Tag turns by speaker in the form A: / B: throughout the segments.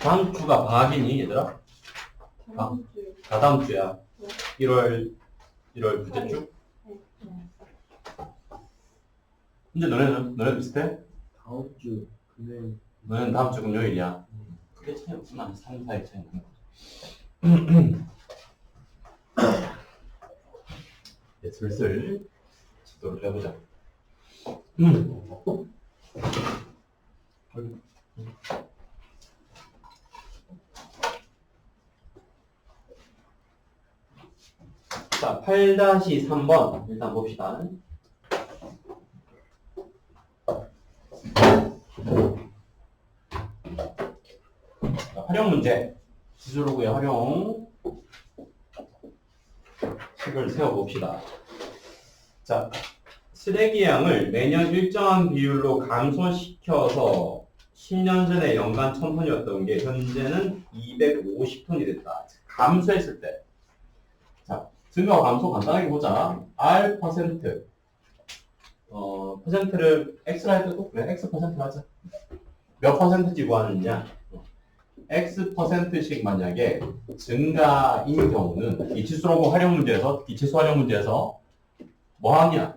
A: 다음 주가 방학이니 얘들아?
B: 다음 주.
A: 다다음 주야.
B: 네.
A: 1월 둘째 주?
B: 네.
A: 근데 너네는 비슷해?
C: 다음 주 금요일.
A: 너는 다음 주 금요일이야. 크게 차이 없구나. 3, 4일 차이 나는 거. 이제 슬슬 지도를 해보자. 자, 8-3번 일단 봅시다. 자, 활용 문제. 지수로그의 활용 식을 세워봅시다. 자, 쓰레기 양을 매년 일정한 비율로 감소시켜서 10년 전에 연간 1000톤이었던 게 현재는 250톤이 됐다. 감소했을 때. 자, 증가와 감소 간단하게 보자. R 퍼센트. 퍼센트를 X라 해도 그래, X 퍼센트 하자. 몇 퍼센트지 구하느냐? X 퍼센트씩 만약에 증가인 경우는 이 지수로그 활용 문제에서, 이 지수 활용 문제에서 뭐 하냐?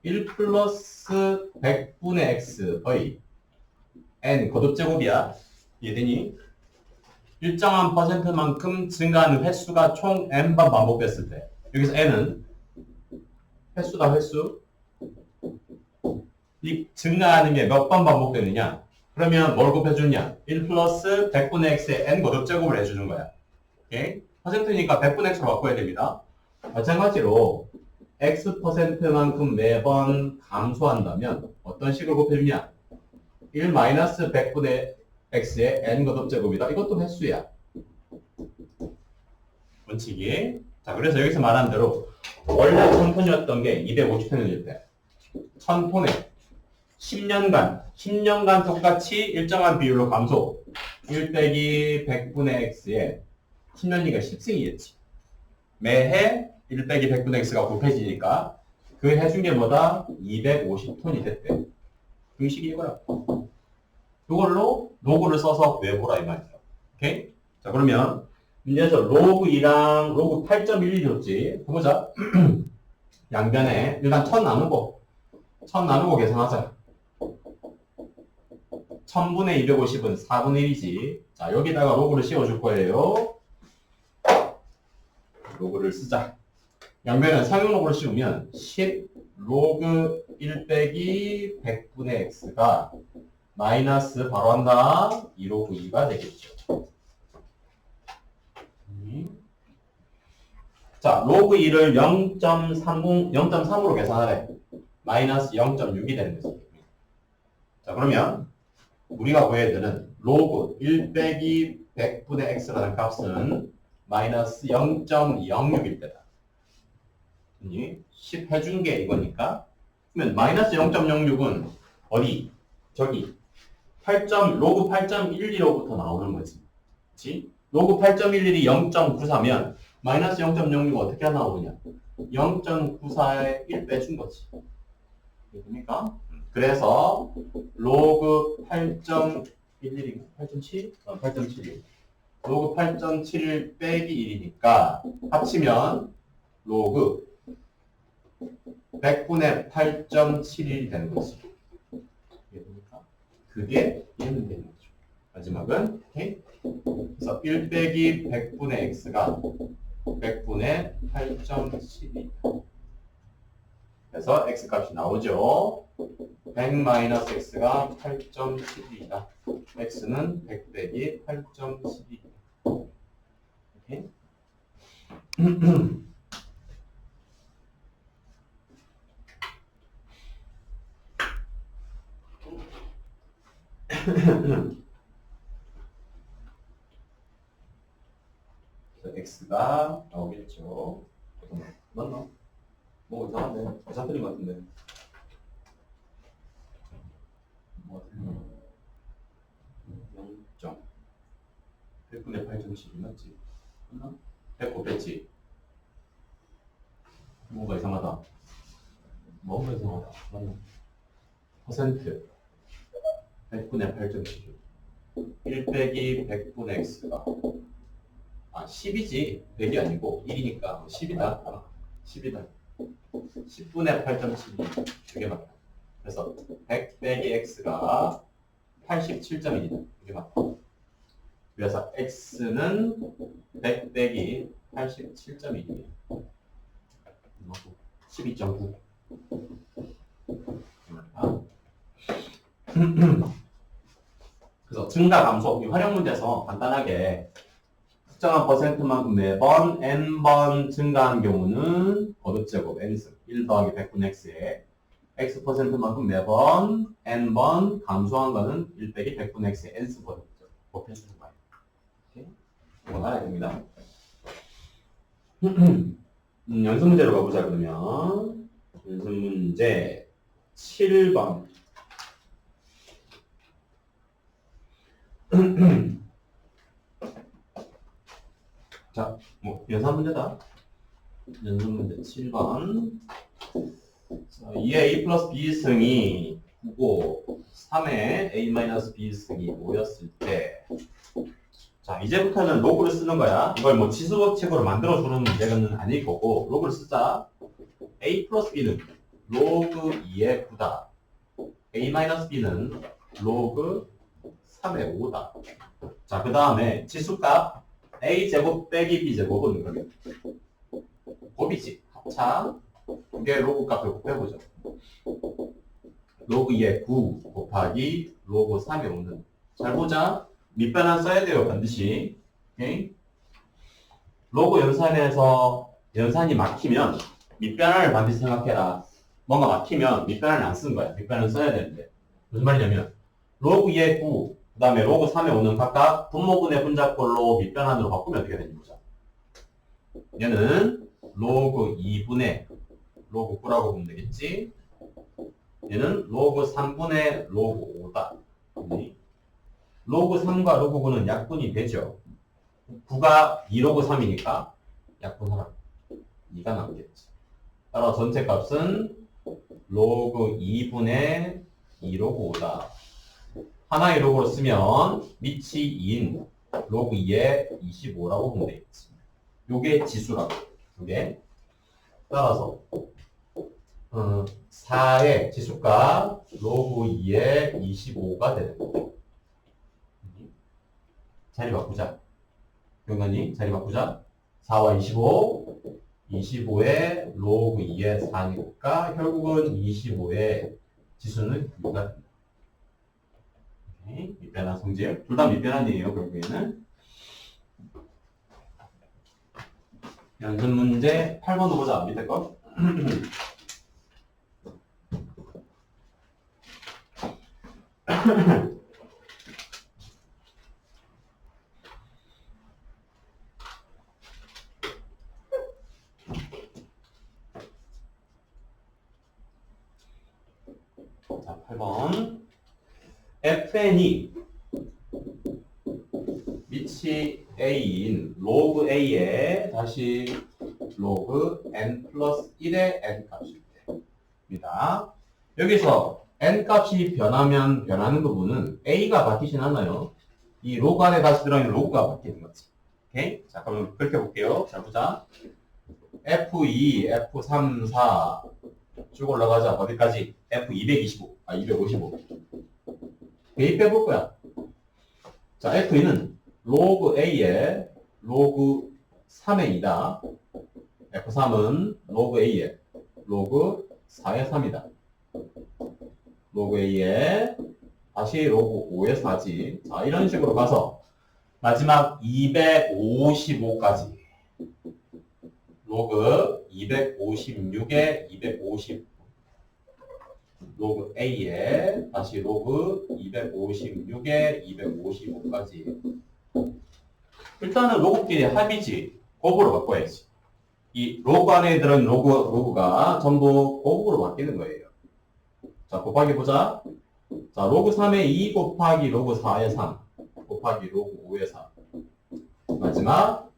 A: 1 플러스 100분의 X의 N 거듭제곱이야. 이해되니? 일정한 퍼센트만큼 증가하는 횟수가 총 N번 반복됐을 때 여기서 N은 횟수다 횟수. 이 증가하는 게 몇 번 반복되느냐? 그러면 뭘 곱해주냐? 1 플러스 100분의 X의 N 거듭제곱을 해주는 거야. 오케이? 퍼센트니까 100분의 X로 바꿔야 됩니다. 마찬가지로 X 퍼센트만큼 매번 감소한다면 어떤 식으로 곱해주냐? 1 마이너스 100분의 X의 N 거듭제곱이다. 이것도 횟수야. 원칙이. 자, 그래서 여기서 말한 대로 원래 1000톤이었던 게 250톤일 때 1000톤에 10년간 똑같이 일정한 비율로 감소. 1 빼기 100분의 X에 10년이니까 10승이겠지. 매해 1 빼기 100분의 X가 곱해지니까 그 해준 게 뭐다? 250톤이 됐대. 그 식이 이거야. 이걸로 로그를 써서 외보라 이 말이야. 오케이? 자, 그러면 문제에서 로그 2랑 로그 8.12 줬지. 해보자. 양변에 일단 1000 나누고 계산하자. 1000분의 250은 4분의 1이지. 자, 여기다가 로그를 씌워줄 거예요. 로그를 쓰자. 양변에 상용 로그를 씌우면 10 로그 1 빼기 100분의 X가 마이너스 바로 한다. 2 로그 2가 되겠죠. 자, 로그 2를 0.3으로 계산하래. 마이너스 0.6이 되는 거지. 자, 그러면 우리가 구해야 되는 로그 1 빼기 100분의 X라는 값은 마이너스 0.06일 때다. 10 해준 게 이거니까. 그러면 마이너스 0.06은 어디? 저기. 로그 8.12로부터 나오는 거지. 그치? 로그 8.11이 0.94면 마이너스 0.06은 어떻게 나오느냐? 0.94에 1 빼준 거지. 됩니까? 그래서 로그 8.11인가? 8.7? 8.71. 로그 8.71 빼기 1이니까 합치면 로그 100분의 8.71이 되는 거지. 됩니까? 그게 얘는 되는 거죠. 마지막은 오케이? 그래서 1 빼기 100분의 X가 100분의 8.12. 그래서 X 값이 나오죠. 100 마이너스 X가 8.12이다. X는 100 빼기 8.12. 오케이? X가 나오겠죠. 맞나? 뭐 이상한데? 계산 틀린 것 같은데. 뭐 0점 100분의 8.12 맞지? 맞나? 100 곱했지? 뭐가 이상하다. 뭐가 이상하다. 맞나? 퍼센트 100분의 8.12 1 빼기 100분의 x가 10이지 100이 아니고 1이니까 10이다. 10이다. 10분의 8.72 이게 맞다. 그래서 100 빼기 x가 87.1이다. 이게 맞다. 그래서 x는 100 빼기 87.1입니다. 12.9. 그래서 증가 감소, 이 활용 문제에서 간단하게 특정한 퍼센트만큼 매번 n번 증가한 경우는 거듭제곱 n승 1 더하기 100분의 x에 x 퍼센트만큼 매번 n번 감소한 거는 1 빼기 100분의 x에 n승 거듭제곱 곱해주는 거예요. 이건 알아야 됩니다. 연습 문제로 가보자 그러면 연습 문제 7번 자, 뭐 연습 문제다. 연습 문제 7번. 자, 2의 a 플러스 b 승이 9고 3의 a 마이너스 b 승이 5였을 때, 자 이제부터는 로그를 쓰는 거야. 이걸 뭐 지수법칙으로 만들어주는 문제는 아닐 거고 로그를 쓰자. a 플러스 b는 로그 2의 9다. a 마이너스 b는 로그 3의 5다. 자, 그 다음에 지수값 a제곱 빼기 b제곱은 그러면 곱이지. 합차 두개 로그 값을 곱해보죠. 로그 2의 9 곱하기 로그 3의 5는 잘 보자. 밑변환 써야 돼요. 반드시. 오케이? 로그 연산에서 연산이 막히면 밑변환을 반드시 생각해라. 뭔가 막히면 밑변환을 안 쓰는 거야. 밑변환을 써야 되는데 무슨 말이냐면 로그 2의 9 그 다음에 로그 3의 5는 각각 분모분의 분자꼴로 밑변환으로 바꾸면 어떻게 되는지 보자. 얘는 로그 2분의 로그 9라고 보면 되겠지. 얘는 로그 3분의 로그 5다. 로그 3과 로그 9는 약분이 되죠. 9가 2로그 3이니까 약분하라. 2가 남겠지. 따라 전체 값은 로그 2분의 2로그 5다. 하나의 로그로 쓰면 밑이 2인 로그 2의 25라고 보면 되겠지. 요게 지수라고. 요게. 따라서 4의 지수값 로그 2의 25가 되는 거예요. 자리 바꾸자. 경관이 자리 바꾸자. 4와 25. 25의 로그 2의 4니까 결국은 25의 지수는 6가 된다. 밑변환 성질. 둘 다 밑변환이에요. 결국에는. 연습 문제 8번도 보자. 밑에 거. 자, 8번. fn이 밑이 a인 로그 a에 다시 로그 n 플러스 1의 n 값일 때입니다. 여기서 n 값이 변하면 변하는 부분은 a가 바뀌진 않아요. 이 로그 안에 다시 들어있는 로그가 바뀌는 거지. 오케이? 자, 그럼 그렇게 볼게요. 자, 보자. f2, f3, 4 쭉 올라가자. 어디까지? f225, 255. 대입해볼 거야. 자, f2는 로그 a에 로그 3의 2다. f3은 로그 a에 로그 4의 3이다. 로그 a에 다시 로그 5의 4지. 자, 이런 식으로 가서 마지막 255까지 로그 256에 250 로그 a에 다시 로그 256에 255까지. 일단은 로그끼리 합이지. 곱으로 바꿔야지. 이 로그 안에 들은 로그가 전부 곱으로 바뀌는 거예요. 자, 곱하기 보자. 자, 로그 3의 2 곱하기 로그 4의 3 곱하기 로그 5의 4. 마지막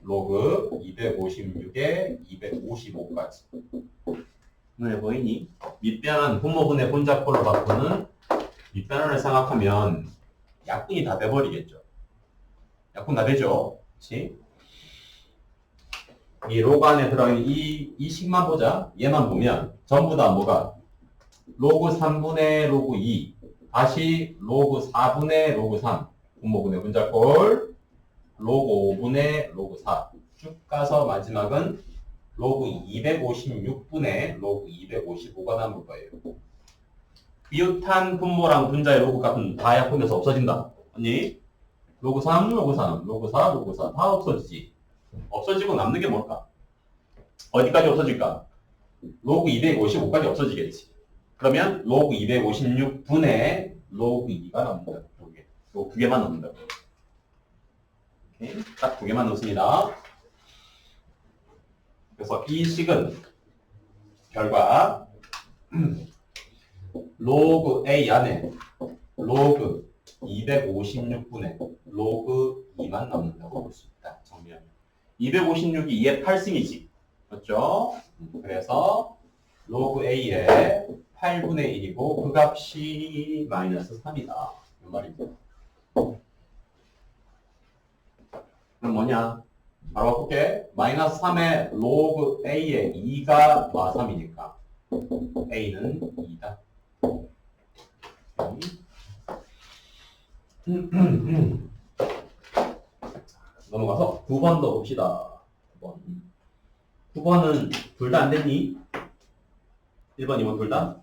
A: 로그 256에 255까지. 눈에 보이니? 밑변환, 분모분의 분자꼴로 바꾸는 밑변환을 생각하면 약분이 다 돼버리겠죠. 약분 다 되죠. 그치? 이 로그 안에 들어있는 이 식만 보자. 얘만 보면 전부 다 뭐가 로그 3분의 로그 2 다시 로그 4분의 로그 3 분모분의 분자꼴 로그 5분의 로그 4 쭉 가서 마지막은 로그 256분의 로그 255가 남을 거예요. 비슷한 분모랑 분자의 로그 값은 다 약분돼서 없어진다. 아니 로그 3, 로그 3, 로그 4, 로그 4 다 없어지지. 없어지고 남는 게 뭘까? 어디까지 없어질까? 로그 255까지 없어지겠지. 그러면 로그 256분의 로그 2가 남는다. 요게 두 개만 남는다. 딱 두 개만 넣습니다. 그래서 이 식은 결과 로그 A 안에 로그 256분의 로그 2만 남는다고 볼 수 있다. 정리하면 256이 2의 8승이지. 맞죠? 그래서 로그 A의 8분의 1이고 그 값이 마이너스 3이다. 이 말입니다. 그럼 뭐냐? 바로 바꿀게. 마이너스 3의 로그 A의 2가 마 3이니까 A는 2다. 넘어가서 9번 더 봅시다. 9번. 9번은 둘 다 안 됐니? 1번, 2번 둘 다?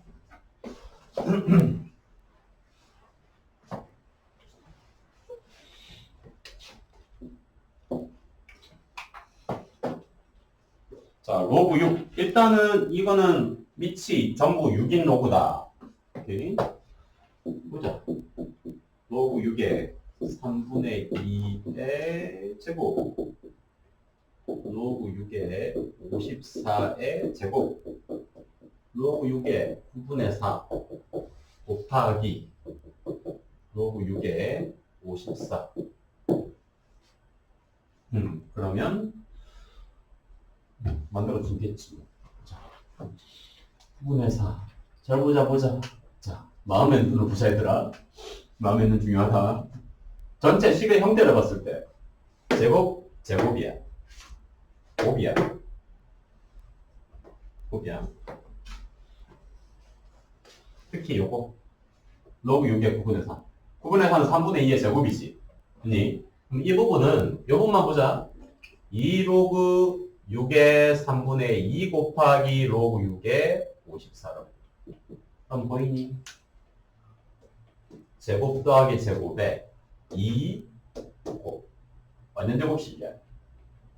A: 자, 로그 6. 일단은 이거는 밑이 전부 6인 로그다. 오케이. 보자. 로그 6의 3분의 2의 제곱. 로그 6의 54의 제곱. 로그 6의 9분의 4 곱하기 로그 6의 54. 그러면 만들어지겠지. 자, 9분의 4. 잘 보자. 자, 마음에 드는 보자 얘들아. 마음에 드는 중요하다. 전체 식의 형태를 봤을 때 제곱, 제곱이야. 곱이야. 특히 요거 로그 6의 9분의 4. 9분의 4는 3분의 2의 제곱이지. 아니, 그럼 이 부분은 요 부분만 보자. 2 로그 6의 3분의 2 곱하기 로그 6의 54로. 그럼 보이니? 제곱 더하기 제곱에 2 곱. 완전 제곱식이야.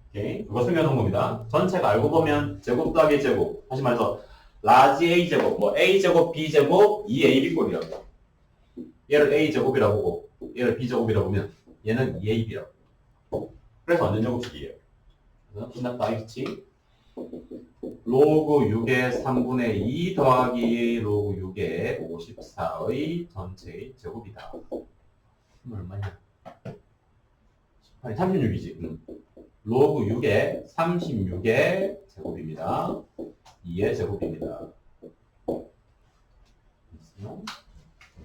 A: 오케이? 그거 숨겨놓은 겁니다. 전체가 알고 보면 제곱 더하기 제곱. 다시 말해서 라지 A제곱, 뭐 A제곱, B제곱, 2AB꼴이라고. 얘를 A제곱이라고 보고 얘를 B제곱이라고 보면 얘는 2AB라고. 그래서 완전 제곱식이에요. 그래서 끝났다 이거지. 로그 6의 3분의 2 더하기 로그 6의 54의 전체의 제곱이다. 그럼 얼마냐? 아니 36이지. 로그 6의 36의 제곱입니다. 2의 제곱입니다.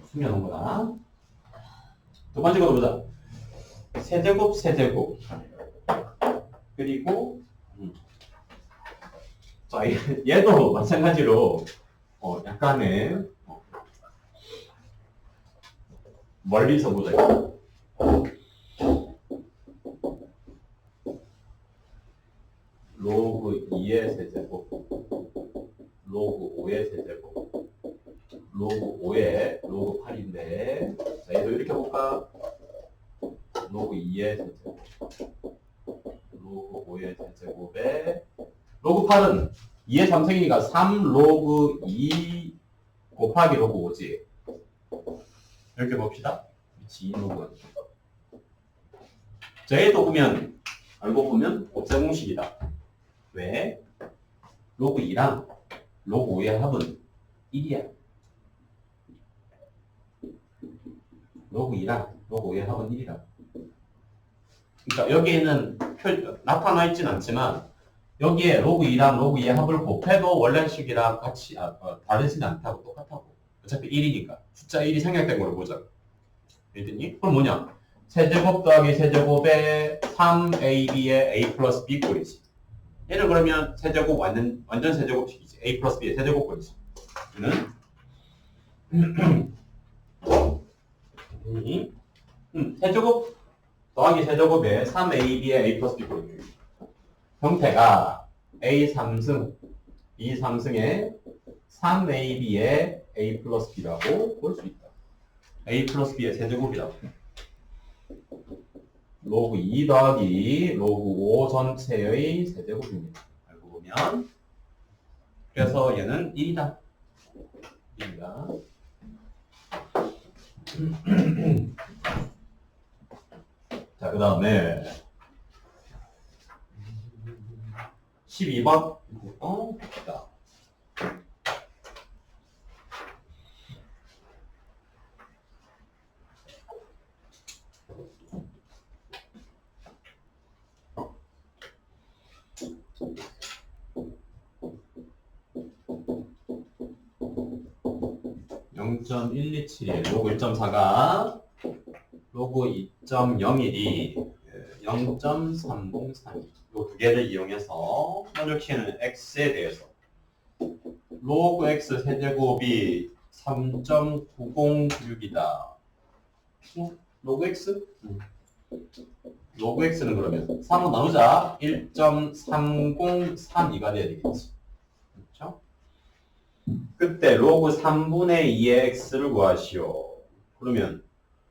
A: 숨겨놓은 거다. 두 번째 거 보자. 세제곱, 세제곱. 그리고 자, 얘도 마찬가지로 약간의 멀리서 보자. 로그 2의 세제곱, 로그 5의 세제곱, 로그 5의 로그 8인데, 자, 얘도 이렇게 볼까? 로그 2의 세제곱, 로그 5의 세제곱에, 로그 8은 2의 3승이니까 3 로그 2 곱하기 로그 5지. 이렇게 봅시다. 위치 2 로그. 자, 얘도 보면, 알고 보면 곱셈공식이다. 왜? 로그 2랑 로그 5의 합은 1이야. 로그 2랑 로그 5의 합은 1이라. 그러니까 여기에는 나타나 있진 않지만 여기에 로그 2랑 로그 2의 합을 곱해도 원래식이랑 같이 다르진 않다고 똑같다고. 어차피 1이니까. 숫자 1이 생략된 걸로 보자. 알겠니? 그럼 뭐냐? 세제곱 더하기 세제곱에 3ab의 a 플러스 b 꼴이지. 얘를 그러면 세제곱 완전 세제곱식이지. a 플러스 b의 세제곱 꼴이지. 세제곱 더하기 세제곱에 3ab의 a 플러스 b 꼴이지. 형태가 a 3승, b 3승에 3ab의 a 플러스 b라고 볼 수 있다. a 플러스 b의 세제곱이라고. 로그 2 더하기 로그 5 전체의 세제곱입니다. 알고 보면. 그래서 얘는 1이다. 1이다. 자, 그 다음에 12번. 봅시다. .1271 로그 1.4가 로그 2.01이 0.303 이 두 개를 이용해서 현역시는 x에 대해서 로그 x 세제곱이 3.906이다. 로그 x? 로그 x는 그러면 3로 나누자 1.303이가 돼야 되겠지. 그렇죠? 그때 로그 3분의 2의 x를 구하시오. 그러면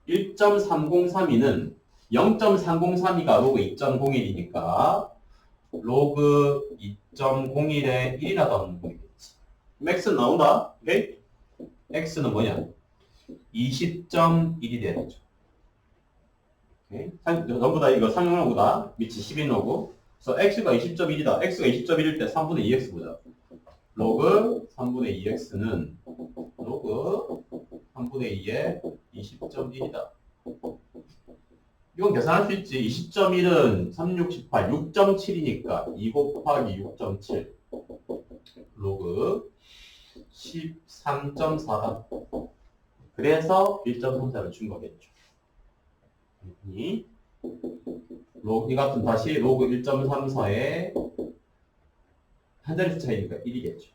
A: 1.303이는 0.303이가 로그 2.01이니까 로그 2.01에 1이라도 하면 되겠지. 그럼 x는 나온다. 오케이? x는 뭐냐? 20.1이 돼야 되죠. 오케이? 전부 다 이거 3로그다. 밑이 11로그. 그래서 x가 20.1이다. x가 20.1일 때 3분의 2x 보자. 로그 3분의 2x는 로그 3분의 2에 20.1이다. 이건 계산할 수 있지. 20.1은 3, 6, 18, 6.7이니까 2 곱하기 6.7 로그 13.4다. 그래서 1.34를 준 거겠죠. 이 같은 다시 로그 1.34에 한 자릿수 차이니까 1이겠죠.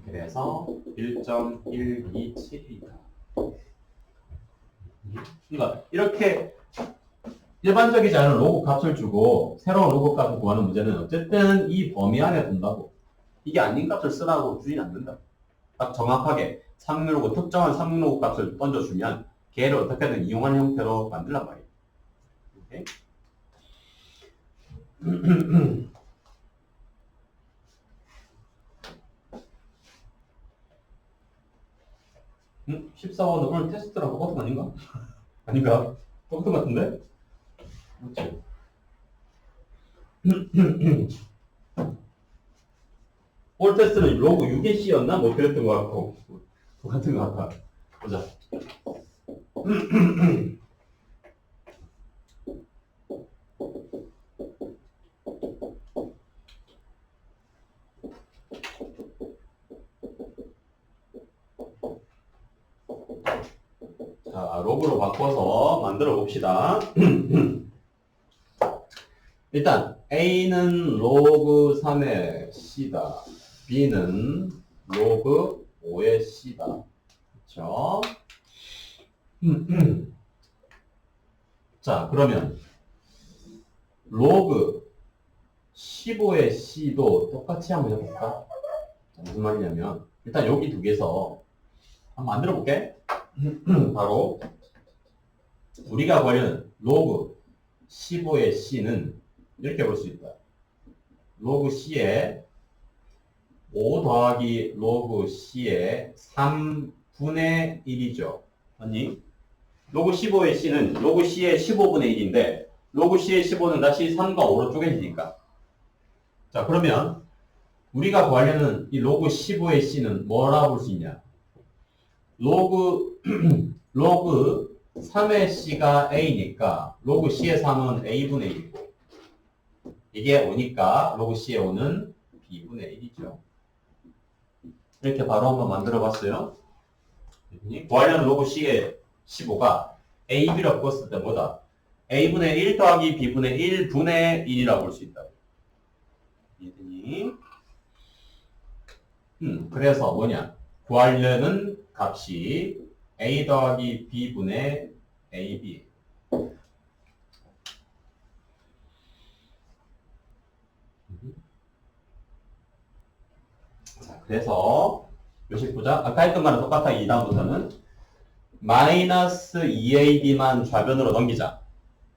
A: 그래서 1.127이다. 그러니까 이렇게 일반적이지 않은 로그 값을 주고 새로운 로그 값을 구하는 문제는 어쨌든 이 범위 안에 둔다고. 이게 아닌 값을 쓰라고 주진 않는다. 딱 정확하게 3로그 특정한 3로그 값을 던져주면 걔를 어떻게든 이용하는 형태로 만들란 말이에요. 오케이? 14번은 오늘 테스트랑 똑같은 거 아닌가? 아닌가? 똑같은 거 같은데? 그렇지. 올 테스트는 로그 6의 C였나? 뭐 그랬던 거 같고. 똑같은 거 같아. 보자. 자, 로그로 바꿔서 만들어 봅시다. 일단 A는 로그 3의 C다. B는 로그 5의 C다. 그렇죠? 자, 그러면 로그 15의 C도 똑같이 한번 해볼까? 자, 무슨 말이냐면 일단 여기 두 개에서 한번 만들어 볼게. 바로 우리가 구하려는 로그 15의 C는 이렇게 볼 수 있다. 로그 C에 5 더하기 로그 C의 3분의 1이죠. 아니, 로그 15의 C는 로그 C의 15분의 1인데 로그 C의 15는 다시 3과 5로 쪼개지니까. 자, 그러면 우리가 구하려는 이 로그 15의 C는 뭐라고 볼 수 있냐? 로그 3의 C가 A니까 로그 C의 3은 A분의 1이고 이게 5니까 로그 C의 5는 B분의 1이죠. 이렇게 바로 한번 만들어 봤어요. 구하려는 로그 C의 15가 AB라고 바꿨을 때 뭐다? A분의 1 더하기 B분의 1분의 1이라고 볼 수 있다. 이해되니? 그래서 뭐냐? 구하려는 값이 A 더하기 B분의 AB. 자, 그래서 요식 보자. 아까 했던 거랑 똑같아. 이 다음부터는 마이너스 2AB만 좌변으로 넘기자.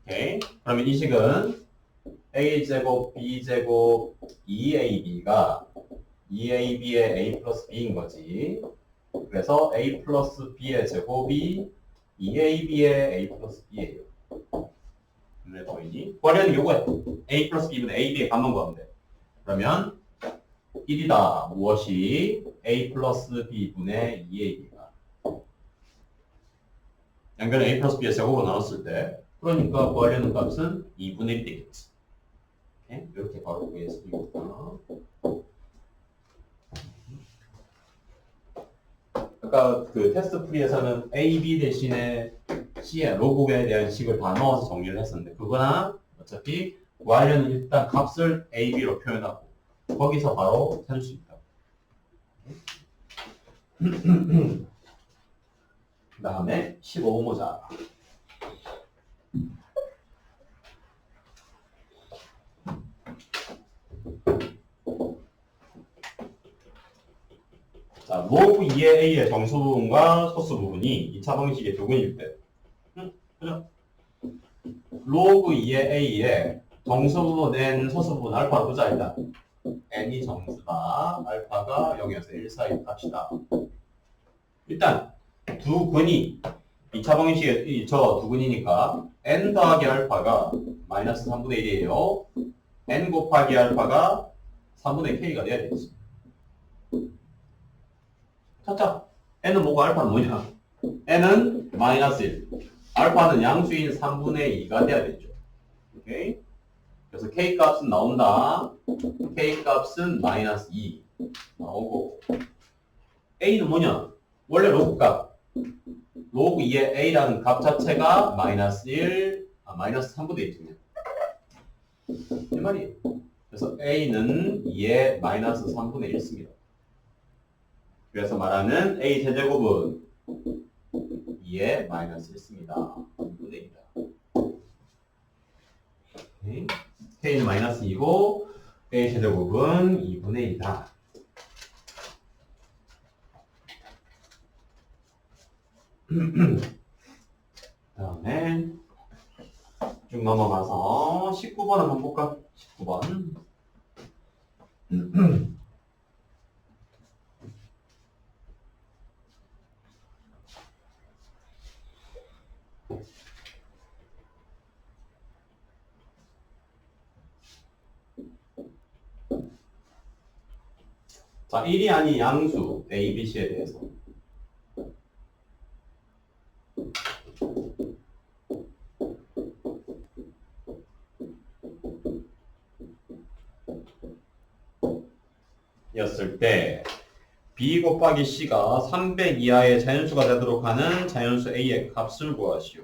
A: 오케이. 그러면 이 식은 A제곱 B제곱 2AB가 2AB의 A 플러스 B인 거지. 그래서 A 플러스 B의 제곱이 2AB의 A 플러스 B예요. 눈에 보이니? 구하려는 요거야. A 플러스 B분의 AB의 값만 구하면 돼. 그러면 1이다. 무엇이? A 플러스 B분의 2AB가. 양변을 A 플러스 B의 제곱으로 나눴을 때 그러니까 구하려는 값은 2분의 1 되겠지. 오케이? 이렇게 바로 구했습니다. 아까 그 테스트 풀이에서는 A, B 대신에 C의 로그에 대한 식을 다 넣어서 정리를 했었는데 그거나 어차피 구하려는 일단 값을 A, B로 표현하고 거기서 바로 찾을 수 있다. 그 다음에 15번 보자. 자, 로그 2의 A의 정수 부분과 소수 부분이 2차 방식의 두근일 때. 그죠? 로그 2의 A의 정수 부분 N, 소수 부분 알파로 보자, 일단. N이 정수다. 알파가 0에서 1 사이 합시다. 일단, 두 근이 2차 방식의 저 두 근이니까 N 더하기 알파가 마이너스 3분의 1이에요. N 곱하기 알파가 3분의 K가 돼야 되지. 찾자. N은 뭐고 알파는 뭐냐? N은 마이너스 1. 알파는 양수인 3분의 2가 돼야 되죠. 오케이? 그래서 K 값은 나온다. K 값은 마이너스 2 나오고 A는 뭐냐? 원래 로그 값. 로그 2의 A라는 값 자체가 마이너스 1, 마이너스 3분의 1이냐. 이 말이에요. 그래서 A는 2의 마이너스 3분의 1 씁니다. 그래서 말하는 A 세제곱은 2의 마이너스 1씁니다. 2분의 1이다. K는 마이너스 2고 A 세제곱은 2분의 1이다. 다음에 쭉 넘어가서 19번 한번 볼까? 19번. 자, 1이 아닌 양수 A, B, C에 대해서 였을 때 B 곱하기 C가 300 이하의 자연수가 되도록 하는 자연수 A의 값을 구하시오.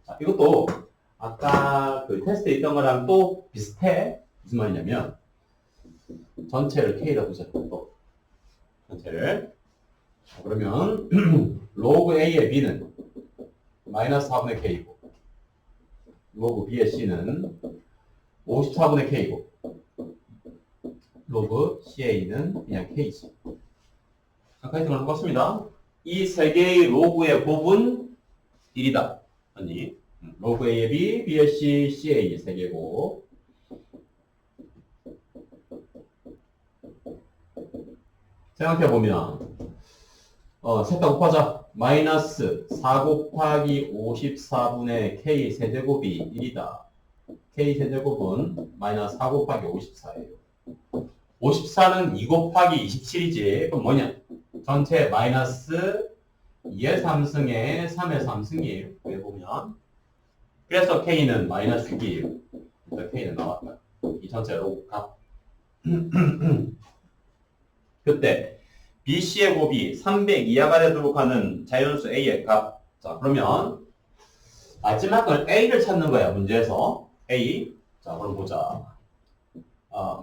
A: 자, 이것도 아까 그 테스트에 있던 거랑 또 비슷해. 무슨 말이냐면 전체를 K라고 보자. 또 전체를. 자, 그러면 로그 A의 B는 마이너스 4분의 K고 로그 B의 C는 54분의 K고 로그 CA는 그냥 K지. 아까 했던 거랑 똑같습니다. 이 세 개의 로그의 곱은 1이다. 아니, 로그 A의 B, B의 C, CA 세 개고 생각해보면 셋 다 곱하자. 마이너스 4 곱하기 54분의 K 세제곱이 1이다. K 세제곱은 마이너스 4 곱하기 54예요. 54는 2 곱하기 27이지. 그럼 뭐냐? 전체 마이너스 2의 3승에 3의 3승이에요. 왜 보면. 그래서 K는 마이너스 6이에요. 그래서 K는 나왔다. 이 전체 로그 값. 그때 BC의 곱이 300 이하가 되도록 하는 자연수 A의 값. 자, 그러면 마지막은 A를 찾는 거야, 문제에서. A. 자, 그럼 보자.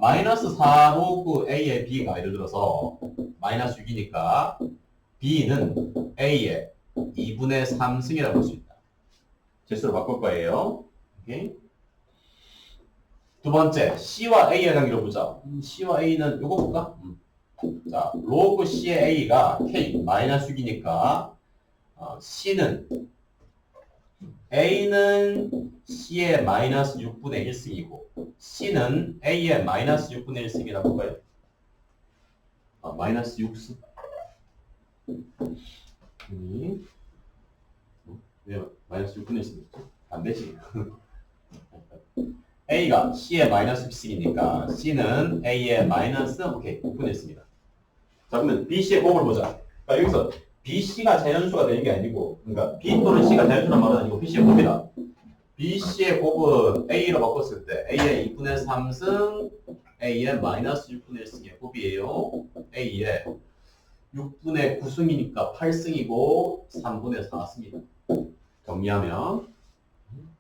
A: 마이너스 4 로그 A의 B가 예를 들어서 마이너스 6이니까 B는 A의 2분의 3승이라고 볼 수 있다. 개수로 바꿀 거예요. 오케이? 두 번째, C와 A의 관계를 보자. C와 A는 이거 볼까? 자, 로그 C의 A가 K 마이너스 6이니까 C는 A는 C의 마이너스 6분의 1승이고 C는 A의 마이너스 6분의 1승이라고 볼까요? 마이너스 6승. 왜 마이너스 6분의 1승이죠? 안 되지. A가 C의 마이너스 6승이니까 C는 A의 마이너스 6분의 1승이다. 자, 그러면 BC의 곱을 보자. 그러니까 여기서 BC가 자연수가 되는 게 아니고, 그러니까 B 또는 C가 자연수란 말은 아니고 BC의 곱이다. BC의 곱은 A로 바꿨을 때 A의 2분의 3승, A의 마이너스 6분의 1승의 곱이에요. A의 6분의 9승이니까 8승이고 3분의 4승이다. 정리하면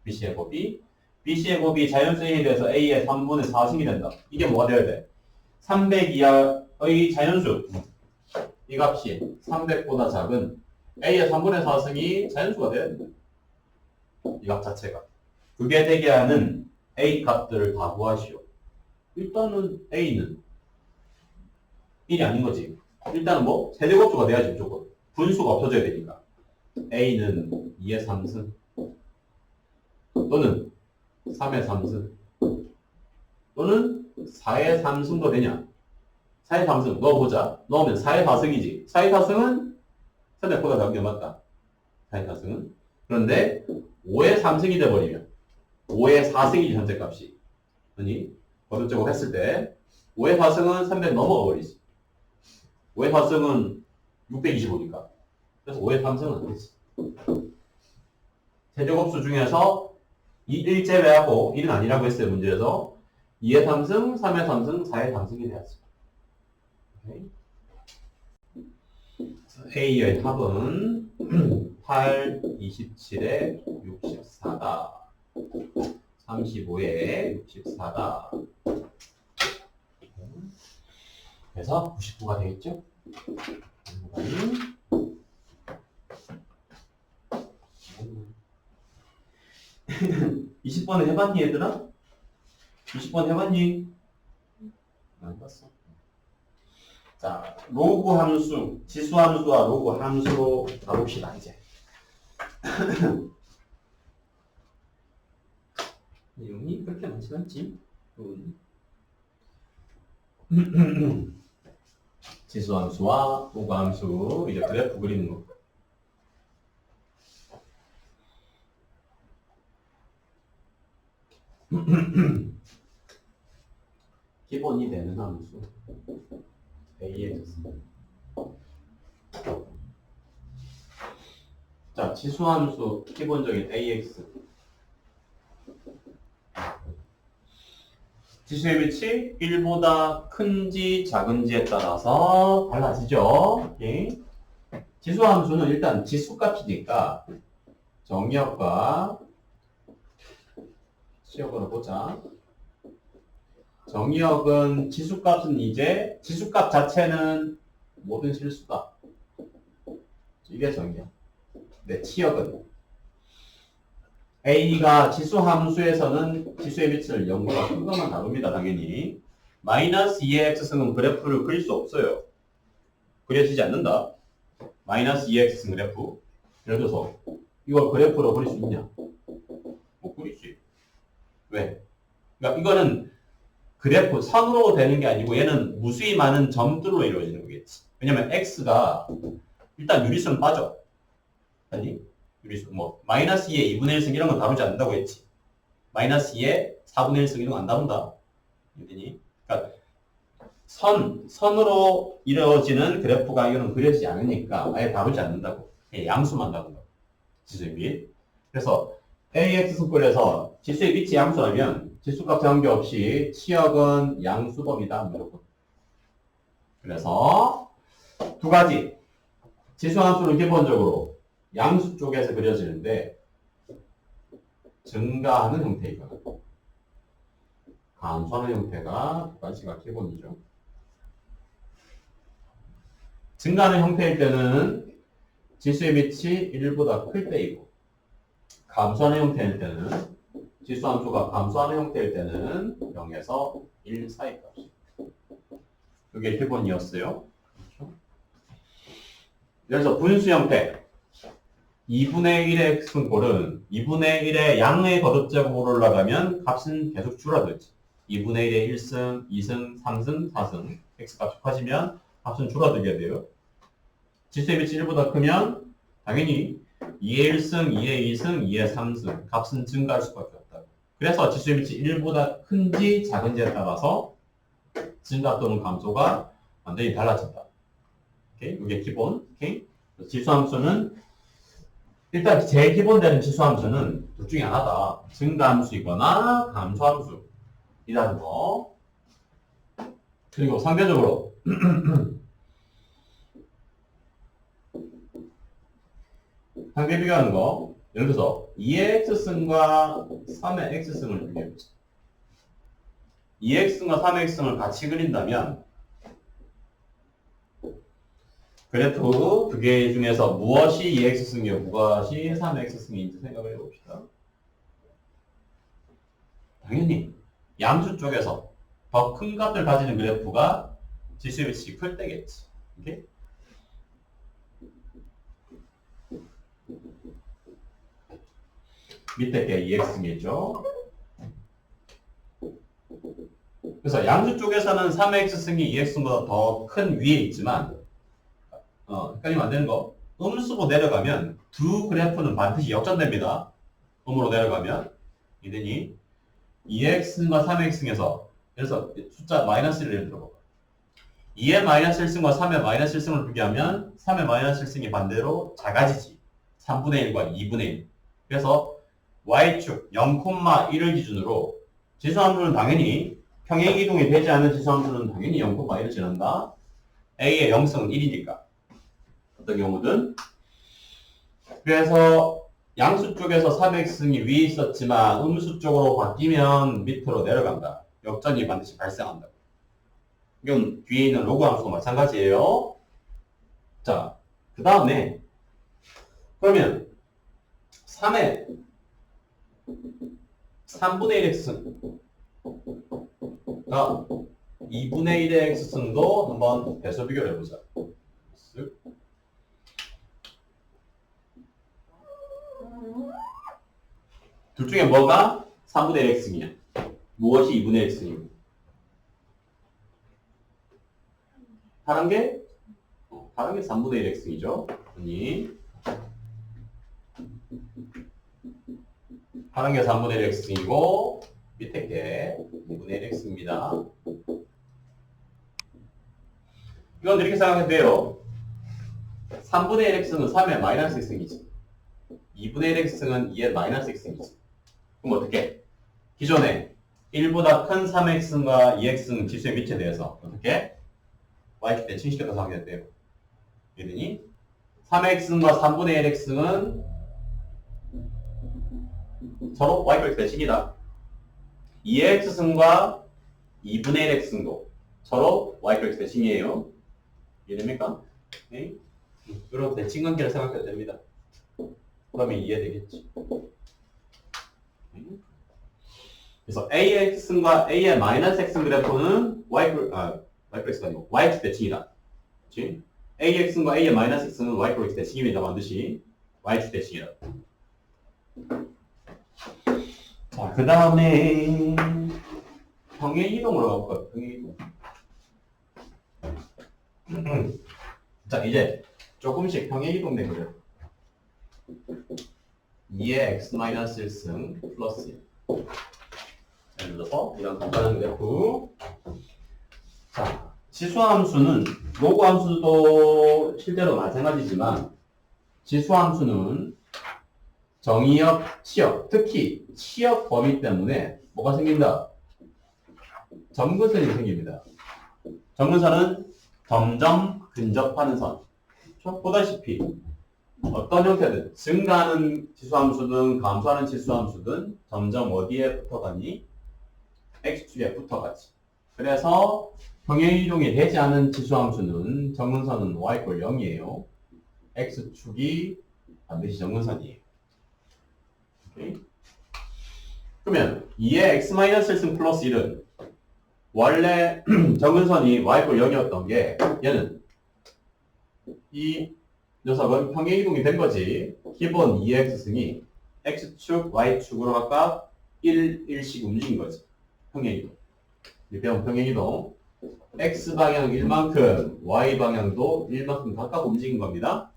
A: BC의 곱이 자연수 A에 대해서 A의 3분의 4승이 된다. 이게 뭐가 되어야 돼? 300 이하의 자연수. 이 값이 300보다 작은 A의 3분의 4승이 자연수가 되어야 된다. 이 값 자체가. 그게 되게 하는 A 값들을 다 구하시오. 일단은 A는 1이 아닌 거지. 일단은 뭐? 세제곱수가 돼야지 무조건. 분수가 없어져야 되니까. A는 2의 3승 또는 3의 3승 또는 4의 3승도 되냐? 4의 3승 넣어보자. 넣으면 4의 4승이지. 4의 4승은 300보다 작은 게 맞다. 4의 4승은. 그런데 5의 3승이 돼버리면 5의 4승이지 현재 값이. 아니 거듭제곱 했을 때 5의 4승은 300 넘어가 버리지. 5의 4승은 625니까. 그래서 5의 3승은 안 되지. 세제곱수 중에서 1 제외하고 1은 아니라고 했어요. 문제에서 2의 3승, 3의 3승, 4의 3승이 돼야지. A의 합은 8, 27에 64다. 35에 64다. 그래서 99가 되겠죠? 20번 해봤니 얘들아? 20번 해봤니? 안 해봤어. 자, 로그 함수, 지수 함수와 로그 함수로 가봅시다, 이제. 내용이 그렇게 많지 않지? 지수 함수와 로그 함수, 이제 그래프 그리는 거. 기본이 되는 함수. AX. 자, 지수함수 기본적인 AX. 지수의 위치 1보다 큰지 작은지에 따라서 달라지죠. 오케이. 지수함수는 일단 지수값이니까 정의역과 시역으로 보자. 정의역은 지수값은 이제 지수값 자체는 모든 실수다. 이게 정의역. 네, 치역은 A가 지수함수에서는 지수의 위치를 0보다 큰 것만 다룹니다. 당연히. 마이너스 2의 x승은 그래프를 그릴 수 없어요. 그려지지 않는다. 마이너스 2의 x승 그래프. 예를 들어서 이걸 그래프로 그릴 수 있냐? 못 그리지. 왜? 그러니까 이거는 그래프 선으로 되는 게 아니고 얘는 무수히 많은 점들로 이루어지는 거겠지. 왜냐면 x가 일단 유리수는 빠져. 아니 유리수 뭐 마이너스 2의 2분의 1승 이런 건 다루지 않는다고 했지. 마이너스 2의 4분의 1승 이런 건 안 다룬다. 그러니까 선으로 이루어지는 그래프가 이거는 그려지지 않으니까 아예 다루지 않는다고. 양수만 다룬다고. 지수의 및. 그래서 AX 승꼴에서 지수의 위치 양수하면 지수값 관계없이 치역은 양수법이다. 무조건. 그래서 두 가지. 지수함수는 기본적으로 양수 쪽에서 그려지는데 증가하는 형태이거든. 감소하는 형태가 두 가지가 기본이죠. 증가하는 형태일 때는 지수의 빛이 1보다 클 때이고, 감소하는 형태일 때는 지수함수가 감소하는 형태일 때는 0에서 1 사이 값이. 이게 기본이었어요. 그렇죠? 그래서 분수 형태 2분의 1의 x승골은 2분의 1의 양의 거듭제곱으로 올라가면 값은 계속 줄어들지. 2분의 1의 1승, 2승, 3승, 4승 x값이 커지면 값은 줄어들게 돼요. 지수의 빛이 1보다 크면 당연히 2의 1승, 2의 2승, 2의 3승 값은 증가할 수밖에 없다. 그래서 지수의 빛이 1보다 큰지 작은지에 따라서 증가 또는 감소가 완전히 달라진다. 오케이? 이게 기본. 오케이? 지수함수는 일단 제일 기본되는 지수함수는 둘 중에 하나다. 증가함수이거나 감소함수이라는 거. 그리고 상대적으로 상대 비교하는 거. 예를 들어서 2의 x승과 3의 x승을 비교해보자. 2의 x승과 3의 x승을 같이 그린다면 그래프 두 개 중에서 무엇이 2x승이요, 무엇이 3x승인지 생각을 해봅시다. 당연히 양수 쪽에서 더 큰 값을 가지는 그래프가 지수의 빛이 클 때겠지. 오케이? 밑에 게 2x승이죠. 그래서 양수 쪽에서는 3x승이 2x승보다 더 큰 위에 있지만 헷갈리면 안 되는 거. 음수로 내려가면 두 그래프는 반드시 역전됩니다. 음으로 내려가면 이더니 2x승과 3x승에서 그래서 숫자 마이너스를 예를 들어봐. 2의 마이너스 1승과 3의 마이너스 1승을 비교하면 3의 마이너스 1승이 반대로 작아지지. 3분의 1과 2분의 1. 그래서 y축 0,1을 기준으로 지수함수는 당연히 평행이동이 되지 않은 지수함수는 당연히 0,1을 지난다. a의 0승은 1이니까. 어떤 경우든. 그래서 양수 쪽에서 3x승이 위에 있었지만 음수 쪽으로 바뀌면 밑으로 내려간다. 역전이 반드시 발생한다. 이건 뒤에 있는 로그 함수도 마찬가지예요. 자, 그 다음에 그러면 3분의 1의 x승과 2분의 1의 x승도 한번 배수 비교를 해보자. 둘 중에 뭐가 3분의 1 x승이냐? 무엇이 2분의 1 x승이고? 파란 게 3분의 1 x승이죠. 아니, 파란 게 3분의 1 x승이고 밑에 게 2분의 1 x입니다. 이건 이렇게 생각해도 돼요. 3분의 1 x승은 3의 마이너스 x승이지. 2분의 1 x승은 2의 마이너스 x승이지. 그럼 어떻게? 기존에 1보다 큰 3x승과 2x승 지수의 밑에 대해서 어떻게? y축 대칭시켜서 하게 돼요. 이러니 3x승과 3분의 1x승은 서로 y축 대칭이다. 2x승과 2분의 1x승도 서로 y축 대칭이에요. 이해됩니까? 네? 이런 대칭 관계를 생각해도 됩니다. 그러면 이해되겠지. 그래서 ax승과 a의 마이너스 x승 그래프는 yx가 아니고 y축 대칭이다. 그렇지? ax승과 a의 마이너스 x승은 y축 대칭입니다. 반드시 y축 대칭이다. 자, 그 다음에 평행이동으로 가볼까요? 평행이동. 자, 이제 조금씩 평행이동 된 거죠. 2의 x-1승 플러스 1. 예를 들어서 이런 간단한 그래프. 자, 지수함수는 로그 함수도 실제로 마찬가지지만 지수함수는 정의역, 치역, 특히 치역 범위 때문에 뭐가 생긴다? 점근선이 생깁니다. 점근선은 점점 근접하는 선. 보다시피 어떤 형태든 증가하는 지수함수든 감소하는 지수함수든 점점 어디에 붙어가니? x축에 붙어가지. 그래서 평행이동이 되지 않은 지수함수는 정근선은 y 꼴 0이에요. x축이 반드시 정근선이에요. 오케이? 그러면 2의 x-1승 플러스 1은 원래 정근선이 y 꼴 0이었던 게 얘는 이 녀석은 평행이동이 된 거지. 기본 2x승이 x축, y축으로 각각 1씩 움직인 거지. 평행이동. 배운 평행이동. x방향 1만큼, y방향도 1만큼 각각 움직인 겁니다.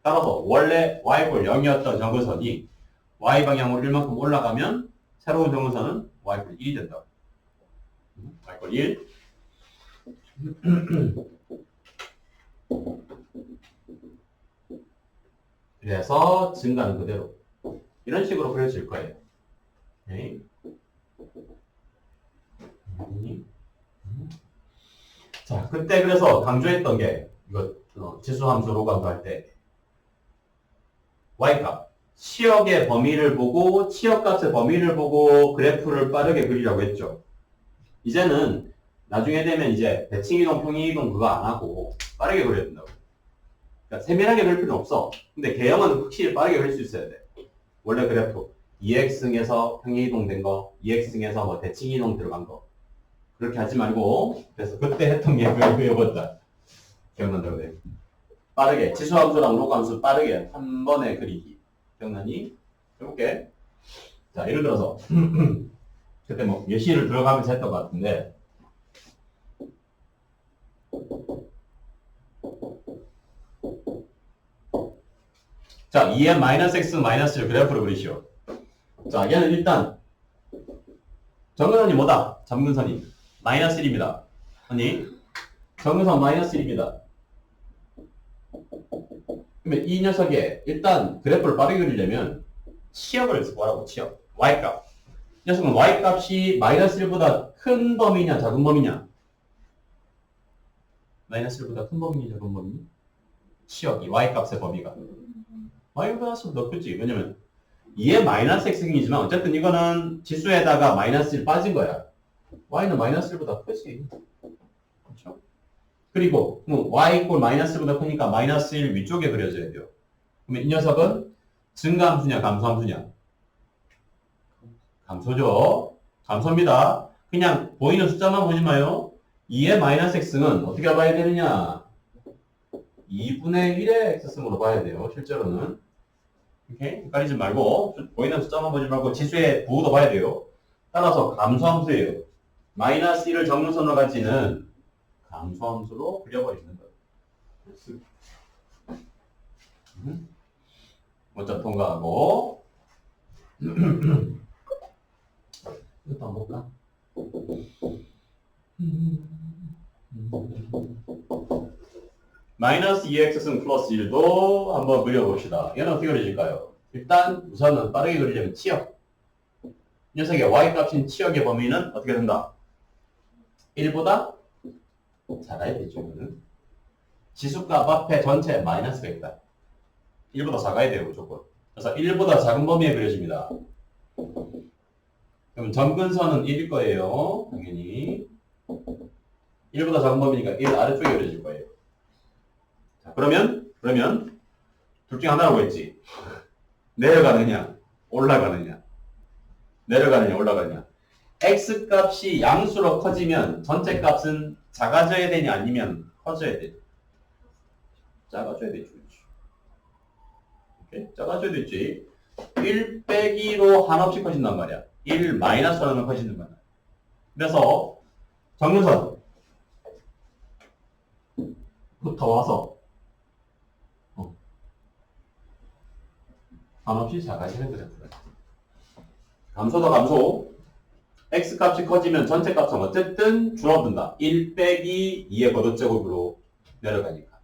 A: 따라서 원래 y꼴 0이었던 정근선이 y방향으로 1만큼 올라가면 새로운 정근선은 y꼴 1이 된다. y꼴 1. 그래서 증가는 그대로. 이런 식으로 그려질 거예요. 오케이. 자, 그때 그래서 강조했던 게 이거 지수함수로 강조할 때 y값, 치역의 범위를 보고 치역값의 범위를 보고 그래프를 빠르게 그리라고 했죠. 이제는 나중에 되면 이제 대칭이동, 평행이동 그거 안 하고 빠르게 그려야 된다고. 그러니까 세밀하게 그릴 필요는 없어. 근데 개형은 확실히 빠르게 그릴 수 있어야 돼. 원래 그래프 2x승에서 평행이동 된 거, 2x승에서 뭐 대칭이동 들어간 거 그렇게 하지 말고 그래서 그때 했던 게 그려본다. 기억난다고 그래. 빠르게 지수함수랑 로그함수 빠르게 한 번에 그리기. 기억나니? 해볼게. 자, 예를 들어서 그때 뭐 예시를 들어가면서 했던 것 같은데 자, 2의 마이너스 x 마이너스를 그래프로 그리시오. 자, 얘는 일단 정근선이 뭐다? 정근선이 마이너스 1입니다. 아니, 정근선 마이너스 1입니다. 그러면 이 녀석의 일단 그래프를 빠르게 그리려면 치역을 뭐라고 치역? y값. 이 녀석은 y값이 마이너스 1보다 큰 범위냐 작은 범위냐? 마이너스 1보다 큰 범위냐 작은 범위? 치역이 y값의 범위가 y값은 더 크지. 왜냐면 2의 마이너스 x이지만 어쨌든 이거는 지수에다가 마이너스 1 빠진 거야. y는 마이너스 1보다 크지. 그렇죠? 그리고 y 이꼴 마이너스 1보다 크니까 마이너스 1 위쪽에 그려져야 돼요. 그러면 이 녀석은 증가함수냐 감소함수냐? 감소죠. 감소입니다. 그냥 보이는 숫자만 보지 마요. 2의 마이너스 x는 어떻게 봐야 되느냐? 2분의 1의 x승으로 봐야 돼요. 실제로는. 오케이? 헷갈리지 말고 보이는 숫자만 보지 말고 지수의 부호도 봐야 돼요. 따라서 감소함수예요. 마이너스 1을 정근선으로 가지는 감소함수로 그려버리는 거예요. 먼저 통과하고 이것도 한번 볼까? 마이너스 2x승 플러스 1도 한번 그려봅시다. 얘는 어떻게 그려질까요? 일단 우선은 빠르게 그리려면 치역. 이 녀석의 y값인 치역의 범위는 어떻게 된다? 1보다 작아야 되죠. 이거는. 지수값 앞에 전체 마이너스가 있다. 1보다 작아야 돼요. 무조건. 그래서 1보다 작은 범위에 그려집니다. 그럼 점근선은 1일 거예요. 당연히. 1보다 작은 범위니까 1 아래쪽에 그려질 거예요. 자, 그러면 둘 중에 하나라고 했지. 내려가느냐, 올라가느냐. 내려가느냐, 올라가느냐. x 값이 양수로 커지면 전체 값은 작아져야 되냐, 아니면 커져야 되냐? 작아져야 되지. 오케이? 작아져야 되지. 1 빼기로 한없이 커진단 말이야. 1 마이너스로 하면 커지는 거야. 그래서 정근선 부터 와서 한없이 작아지는 그래프다. 감소다 감소. x 값이 커지면 전체 값은 어쨌든 줄어든다. 1 빼기 2의 거듭제곱으로 내려가니까.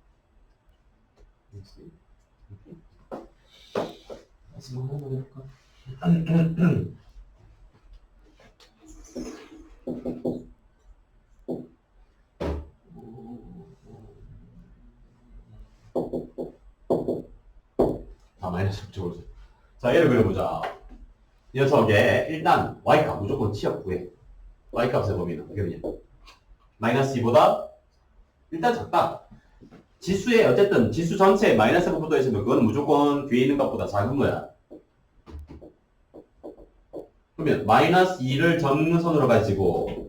A: 마지막 하나 더 해볼까? 다 마이너스 쪽으로. 자, 얘를 그려보자. 이 녀석의 일단 y값 무조건 취업 구해. y값의 범위는 어떻게 되냐? 마이너스 2보다 일단 작다. 지수에 어쨌든 지수 전체에 마이너스가 붙어 있으면 그건 무조건 뒤에 있는 것보다 작은 거야. 그러면 마이너스 2를 정선으로 가지고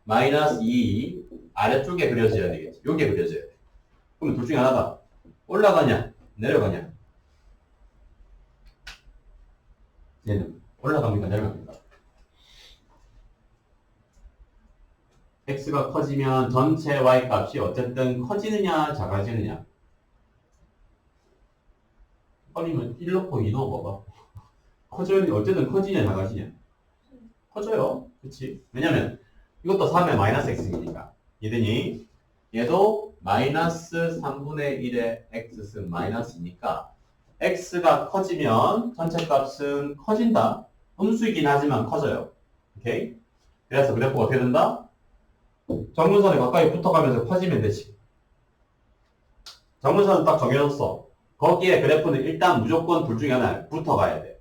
A: 마이너스 2 아래쪽에 그려져야 되겠지. 여기에 그려져야 돼. 그러면 둘 중에 하나다. 올라가냐 내려가냐. 얘는 올라갑니까 내려갑니까? x가 커지면 전체 y 값이 어쨌든 커지느냐 작아지느냐. 커지면 1 넣고 2 넣어봐봐. 커져야 어쨌든 커지냐 작아지냐. 커져요. 그치? 왜냐면 이것도 3의 마이너스 x이니까. 얘더니 얘도 마이너스 3분의 1의 x승 마이너스니까 x가 커지면 전체 값은 커진다. 음수이긴 하지만 커져요. 오케이? 그래서 그래프가 어떻게 된다? 정문선에 가까이 붙어가면서 커지면 되지. 정문선은 딱 정해졌어. 거기에 그래프는 일단 무조건 둘 중에 하나 붙어가야 돼.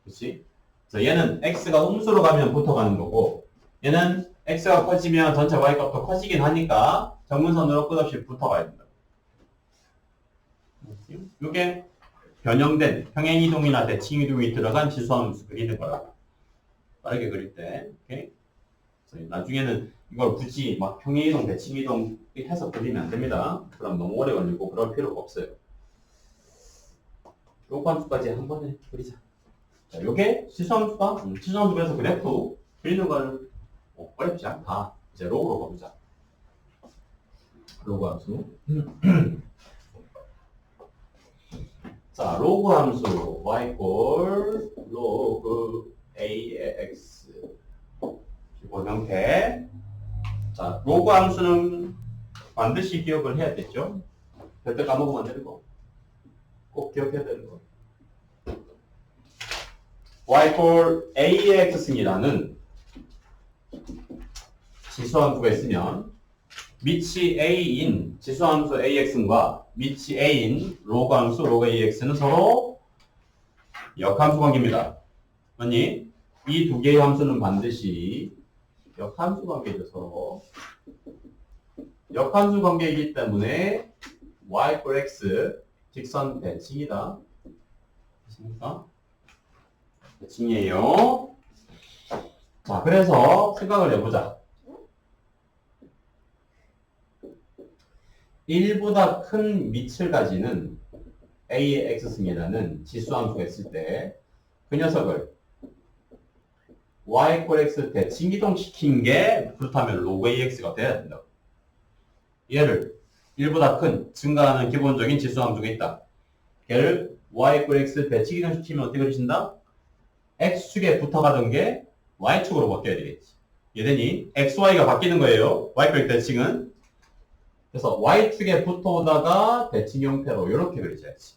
A: 그치? 그래서 얘는 x가 음수로 가면 붙어가는 거고 얘는 x가 커지면 전체 y값도 커지긴 하니까 정문선으로 끝없이 붙어가야 된다. 이게 변형된 평행이동이나 대칭이동이 들어간 지수함수 그리는 거라고. 빠르게 그릴 때. 오케이? 그래서 나중에는 이걸 굳이 막 평행이동, 대칭이동 해서 그리면 안 됩니다. 그럼 너무 오래 걸리고 그럴 필요가 없어요. 요거 함수까지 한 번에 그리자. 자, 요게 지수함수다. 지수함수 그래서 그래프 그리는 건 어렵지 않다. 이제 로그로 가보자. 로그 함수. 자, 로그 함수 y 꼴 로그 a의 x 기본 형태. 자, 로그 함수는 반드시 기억을 해야 되죠. 절대 까먹으면 안 되는 거. 꼭 기억해야 되는 거. y 꼴 a의 x승이라는 지수함수가 있으면 밑이 a인 지수함수 ax과 밑이 a인 로그함수 로그 ax는 서로 역함수 관계입니다. 아니 이 두 개의 함수는 반드시 역함수 관계죠. 서로 역함수 관계이기 때문에 y 꼴 x 직선 대칭이다. 됐습니까? 대칭이에요. 자, 그래서 생각을 해보자. 1보다 큰 밑을 가지는 a의 x승이라는 지수함수가 있을 때 그 녀석을 y 꼴 x 대칭이동 시킨 게 그렇다면 로그 ax가 돼야 된다. 얘를 1보다 큰 증가하는 기본적인 지수함수가 있다. 얘를 y 꼴 x 대칭이동 시키면 어떻게 그리신다? x축에 붙어가던 게 y축으로 바뀌어야 되겠지. 얘더니 xy가 바뀌는 거예요. y 꼴 x 대칭은. 그래서 y축에 붙어오다가 대칭 형태로 이렇게 그려져야지.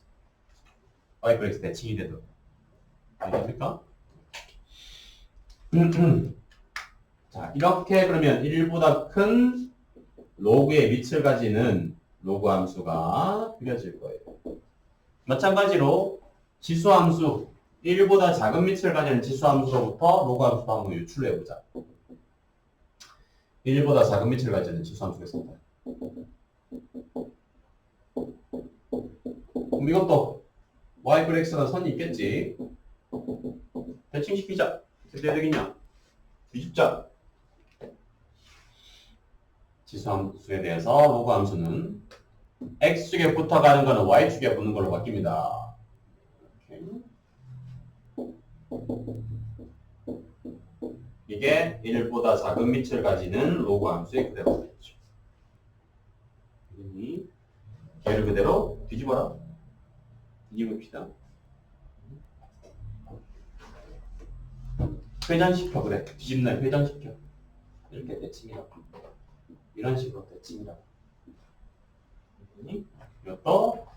A: y 꼴 x 대칭이 되도록. 알겠습니까? 자, 이렇게 그러면 1보다 큰 로그의 밑을 가지는 로그 함수가 그려질 거예요. 마찬가지로 지수함수 1보다 작은 밑을 가지는 지수함수로부터 로그 함수도 한번 유출해보자. 1보다 작은 밑을 가지는 지수함수가 있습니다. 그럼 이것도 y 꼴 x가 선이 있겠지. 대칭시키자. 어떻게 해야 되겠냐? 뒤집자. 지수함수에 대해서 로그 함수는 x축에 붙어가는 거는 y축에 붙는 걸로 바뀝니다. 이렇게. 이게 1보다 작은 밑을 가지는 로그 함수의 그대로 되겠죠. 걔를 그대로 뒤집어라. 뒤집읍시다. 회전시켜. 그래. 뒤집네. 회전시켜. 이렇게 대칭이라고. 이런 식으로 대칭이라고. 이것도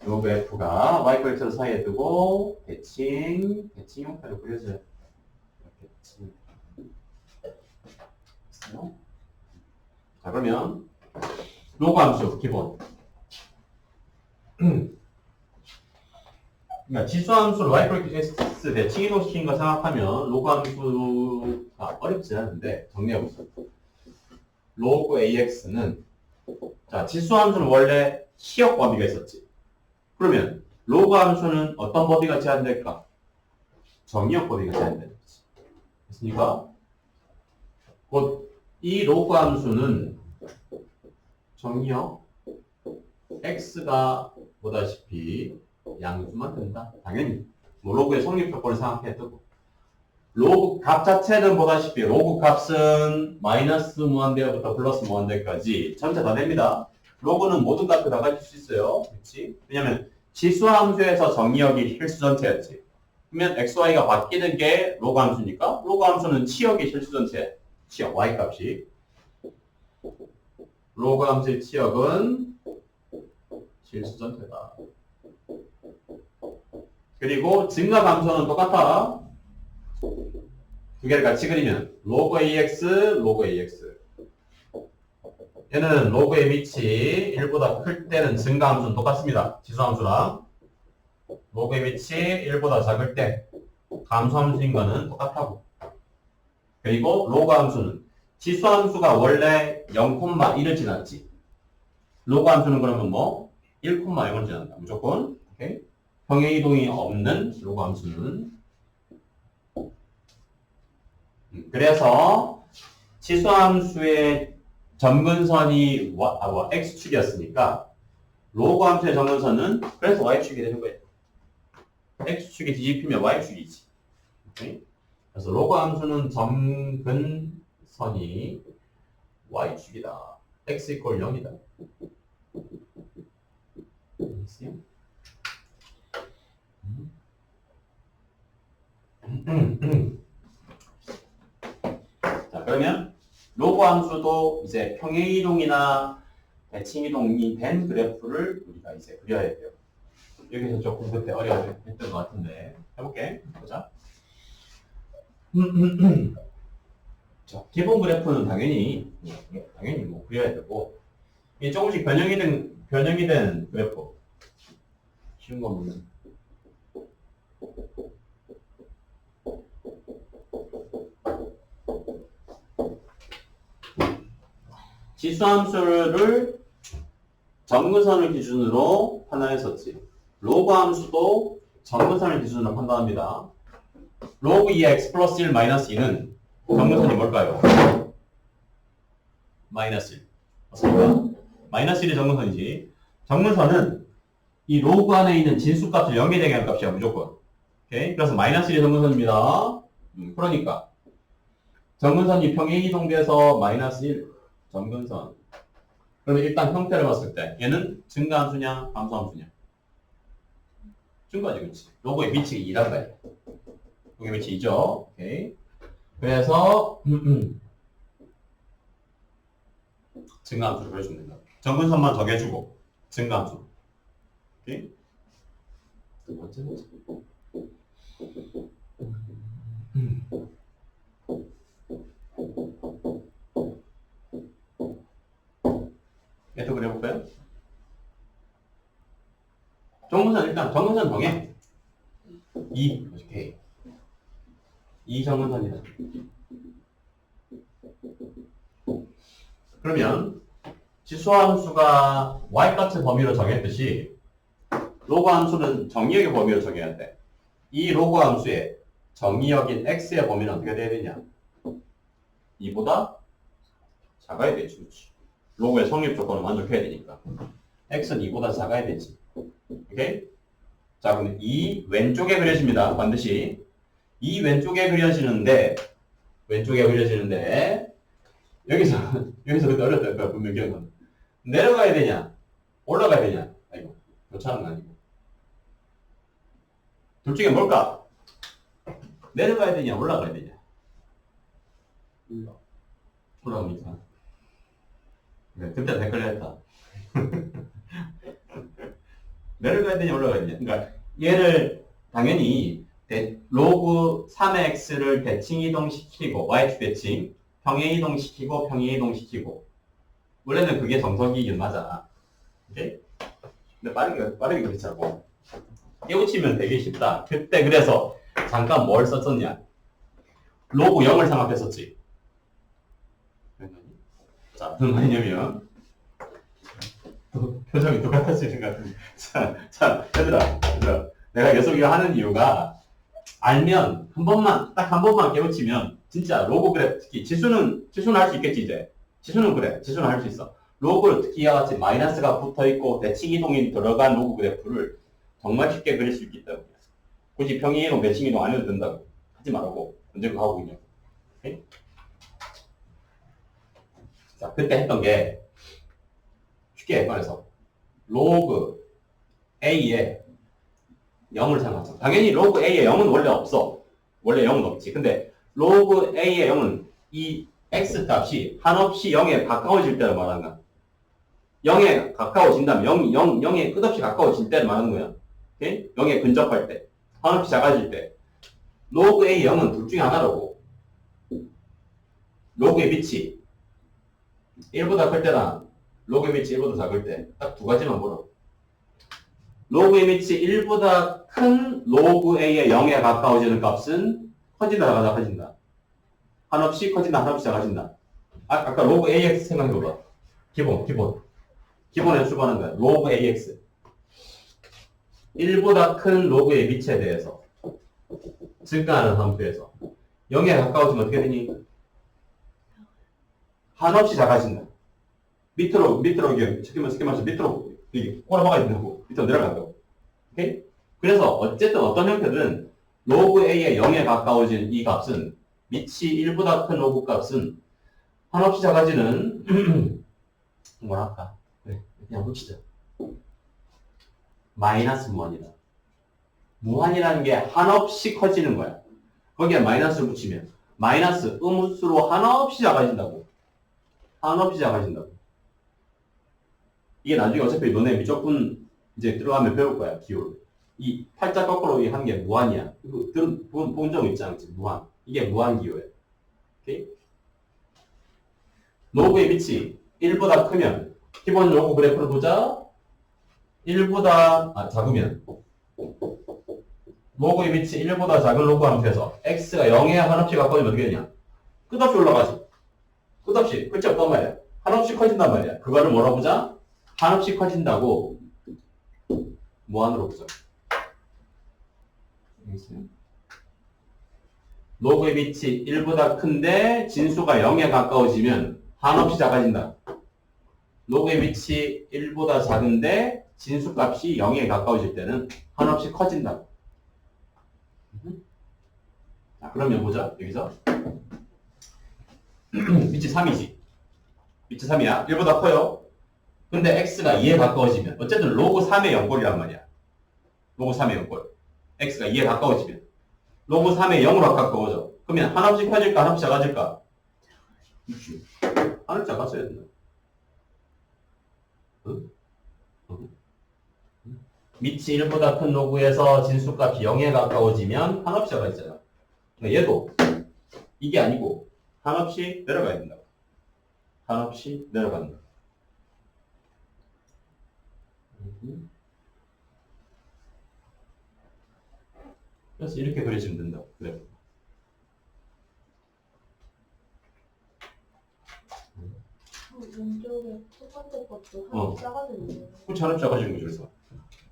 A: 로그 f가 y 꼴 x 사이에 두고 대칭 형태로 그려져요. 이렇게 대칭. 됐어요? 자, 그러면 로그 함수 기본. 그러니까 지수함수를 y 플러스 x 대칭 이동시킨 거 생각하면 로그 함수가 어렵지 않은데 정리해보세요. 로그 ax는 자 지수함수는 원래 시역 범위가 있었지. 그러면 로그 함수는 어떤 범위가 제한될까? 정의역 범위가 제한되는 거지. 됐습니까? 곧 이 로그 함수는 정의역 x가 보다시피 양수만 된다. 당연히 뭐 로그의 성립 조건을 생각해도 로그 값 자체는 보다시피 로그 값은 마이너스 무한대부터 플러스 무한대까지 전체 다 됩니다. 로그는 모든 값을 다 가질 수 있어요. 그렇지? 왜냐면 지수 함수에서 정의역이 실수 전체였지. 그러면 xy가 바뀌는 게 로그 함수니까 로그 함수는 치역이 실수 전체. 치역 y 값이 로그 함수의 치역은 실수 전체다. 그리고 증가 함수는 똑같아. 두 개를 같이 그리면 로그 ax, 로그 ax. 얘는 로그의 밑이 1보다 클 때는 증가 함수는 똑같습니다. 지수 함수랑 로그의 밑이 1보다 작을 때 감소 함수인 거는 똑같다고. 그리고 로그 함수는 지수 함수가 원래 0,1을 지났지. 로그 함수는 그러면 뭐 1,0을 지난다. 무조건. 오케이? 평행 이동이 없는 로그 함수는 그래서 지수 함수의 점근선이 x축이었으니까 로그 함수의 점근선은 그래서 y축이 되는 거예요. x축이 뒤집히면 y축이지. 오케이? 그래서 로그 함수는 점근선이 y축이다. x 이퀄 0이다. 자, 그러면 로그 함수도 이제 평행이동이나 대칭이동이 된 그래프를 우리가 이제 그려야 돼요. 여기서 조금 그때 어려웠던 것 같은데 해볼게. 보자. 자, 기본 그래프는 당연히 뭐 그려야 되고 이게 조금씩 변형이 된 그래프. 쉬운 거 보면 지수함수를 점근선을 기준으로 판단했었지. 로그 함수도 점근선을 기준으로 판단합니다. 로그 2의 x 플러스 1 마이너스 2는 점근선이 뭘까요? 마이너스 1. 맞습니까? 마이너스 1이 점근선이지. 점근선은 이 로그 안에 있는 진수값을 0에 되게 할 값이야, 무조건. 오케이? 그래서 마이너스 1이 점근선입니다. 그러니까 점근선이 평행 이동돼서 마이너스 1 점근선. 그러면 일단 형태를 봤을 때 얘는 증가함수냐 감소함수냐? 증가지, 그렇지? 로그의 밑이 2란 말이야. 로그의 밑이 2죠. 오케이. 그래서 증가함수를 그려주면 된다. 점근선만 정해주고 증가함수. 오케이. 두 번째 보자. 얘도 그려볼까요? 일단 정근선 정해. 2 오케이. 2 정근선이다. 그러면 지수함수가 y같은 범위로 정했듯이 로그 함수는 정의역의 범위로 정해야 돼. 이 로그 함수의 정의역인 x의 범위는 어떻게 돼야 되냐? 2보다 작아야 되지, 그렇지? 로그의 성립 조건을 만족해야 되니까. x는 2보다 작아야 되지. 오케이? 자, 그럼 이 왼쪽에 그려집니다. 반드시. 이 왼쪽에 그려지는데 여기서 그때 어렸다 거야, 분명 기억나. 내려가야 되냐? 올라가야 되냐? 아이고, 교차하는 거 아니고. 둘 중에 뭘까? 내려가야 되냐? 올라가야 되냐? 올라갑니까? 네, 그때 헷갈렸다. 내려가야 되냐? 올라가야 되냐? 그러니까 얘를 당연히 로그 3의 x를 대칭 이동시키고 y축 대칭 평행 이동시키고 평행 이동시키고 원래는 그게 정석이긴 맞아. 오케이? 근데 빠르게 그렇자고. 깨우치면 되게 쉽다. 그때 그래서 잠깐 뭘 썼었냐? 로그 0을 생각했었지. 자, 무슨 말이냐면 표정이 똑같아지는 것 같은데. 자, 얘들아, 내가 계속 이거 하는 이유가 알면 딱 한 번만 깨우치면 진짜 로그 그래프 특히 지수는 할 수 있겠지 이제. 지수는 그래. 지수는 할 수 있어. 로그를 특히 이와 같이 마이너스가 붙어있고 대칭이동이 들어간 로그 그래프를 정말 쉽게 그릴 수 있기 때문에 굳이 평행이동, 대칭이동 안 해도 된다고. 하지 말라고. 언제 그거 하고 있냐. 오케이? 자, 그때 했던 게 쉽게 말해서 로그 A에 0을 생각하자. 당연히 로그 A에 0은 원래 없어. 원래 0은 없지. 근데 로그 A의 0은 이 X 값이 한없이 0에 가까워질 때를 말하는 거야. 0에 가까워진다면 0에 끝없이 가까워질 때를 말하는 거야. 오케이? 0에 근접할 때. 한없이 작아질 때. 로그 A의 0은 둘 중에 하나라고. 로그의 빛이 1보다 클 때랑 로그의 빛이 1보다 작을 때. 딱 두 가지만 보라. 로그의 빛이 1보다 큰 로그 A의 0에 가까워지는 값은 커진다, 작아진다. 한없이 커진다, 한없이 작아진다. 아까 로그 AX 생각해봐봐. 기본에 수반한 거야. 로그 AX. 1보다 큰 로그의 빛에 대해서 증가하는 함수에서 0에 가까워지면 어떻게 되니? 한없이 작아진다. 밑으로 이게 쉽게 말해서 밑으로 이게 꼬라박아야 된다고. 밑으로 내려간다고. 오케이? 그래서 어쨌든 어떤 형태든 로그 A의 0에 가까워진 이 값은 밑이 1보다 큰 로그 값은 한없이 작아지는 뭐랄까? 그래, 그냥 붙이자. 마이너스 무한이다. 무한이라는 게 한없이 커지는 거야. 거기에 마이너스를 붙이면 마이너스 음수로 한없이 작아진다고. 한없이 작아진다고. 이게 나중에 어차피 너네 미적분 이제 들어가면 배울 거야, 기호를. 이 팔자 거꾸로 한 게 무한이야. 이거 본 적 있지 않지? 무한. 이게 무한 기호야. 오케이? 로그의 빛이 1보다 크면 기본 로그 그래프를 보자. 1보다 작으면 로그의 빛이 1보다 작은 로그 함수에서 x가 0에 한없이 가까워지면 어떻게 되냐? 끝없이 올라가지. 끝없이. 끝이 없단 말이야. 한없이 커진단 말이야. 그거를 뭐라 보자? 한없이 커진다고 무한으로 보자. 로그의 빛이 1보다 큰데 진수가 0에 가까워지면 한없이 작아진다. 로그의 빛이 1보다 작은데 진수값이 0에 가까워질 때는 한없이 커진다. 자, 그러면 보자. 여기서 빛이 3이지. 빛이 3이야. 1보다 커요. 근데 x가 2에 가까워지면 어쨌든 로그 3의 0꼴이란 말이야. 로그 3의 0꼴. x가 2에 가까워지면 로그 3의 0으로 가까워져. 그러면 한없이 커질까 한없이 작아질까? 그렇지. 한없이 작아져야 된다. 응? 밑이 1보다 큰 로그에서 진수값이 0에 가까워지면 한없이 작아지잖아. 그러니까 얘도 이게 아니고 한없이 내려가야 된다. 한없이 내려간다. 그래서 이렇게 그려지면 된다. 그래.
B: 왼쪽에 첫 번째 것도 하나 작아지는
A: 그렇지, 한없이 작아지는 거죠. 그래서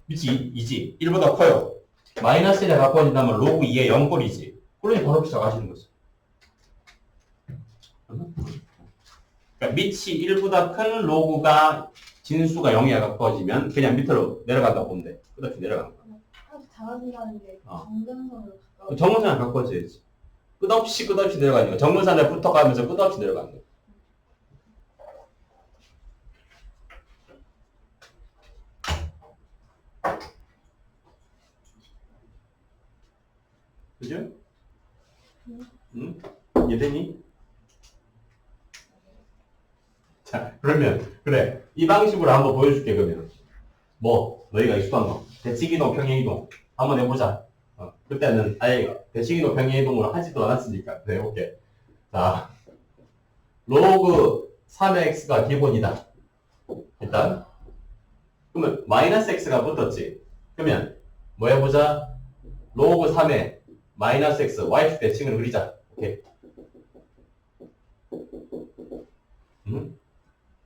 A: 밑이 2지. 1보다 커요. 마이너스 1에 가까워진다면 로그 2의 0꼴이지. 그러니 한없이 작아지는 거지. 그러니까 밑이 1보다 큰 로그가 진수가 0에 가까워지면 그냥 밑으로 내려간다 보면 돼. 끝없이 내려가는 거야.
B: 하나씩 작아진다는 게 정근선으로 가까워.
A: 정문선에 가까워져야지. 끝없이 내려가는 거야. 정문선에 붙어가면서 끝없이 내려가는 거야. 그죠? 응? 이해되니? 자, 그러면 그래. 이 방식으로 한번 보여줄게. 그러면 뭐 너희가 익숙한 거 대칭이동, 평행이동 한번 해보자. 그때는 아예 대칭이동, 평행이동으로 하지도 않았으니까 그래 해볼게. 자, 로그 3의 x가 기본이다. 일단 그러면 마이너스 x가 붙었지. 그러면 뭐 해보자? 로그 3의 마이너스 x, y축 대칭을 그리자. 오케이.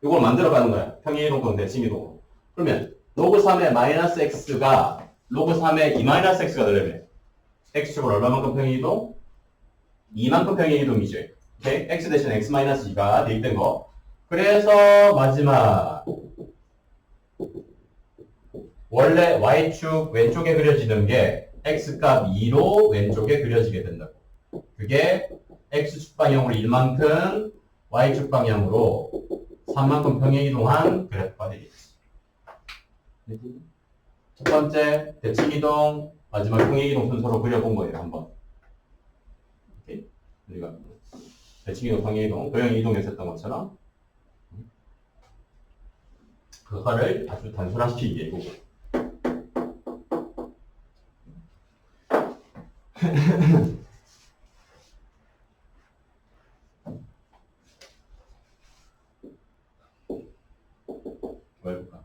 A: 이걸 만들어가는 거야. 평행이동, 대칭이동. 그러면 로그 3의 마이너스 x가 로그 3의 2 마이너스 x가 되려면 x축을 얼마만큼 평행이동? 2만큼 평행이동이죠. 오케이? x 대신 x 마이너스 2가 대입된 거. 그래서 마지막 원래 y축 왼쪽에 그려지는 게 x값 2로 왼쪽에 그려지게 된다고. 그게 x축 방향으로 1만큼, y축 방향으로 3만큼 평행이동한 그래프가 되겠지. 첫 번째 대칭이동, 마지막 평행이동 순서로 그려본 거예요. 한번. 오케이? 우리가 대칭이동, 평행이동, 도형이동에서 했던 것처럼 그거를 아주 단순화시키기 위해 이거고. 뭐 해볼까?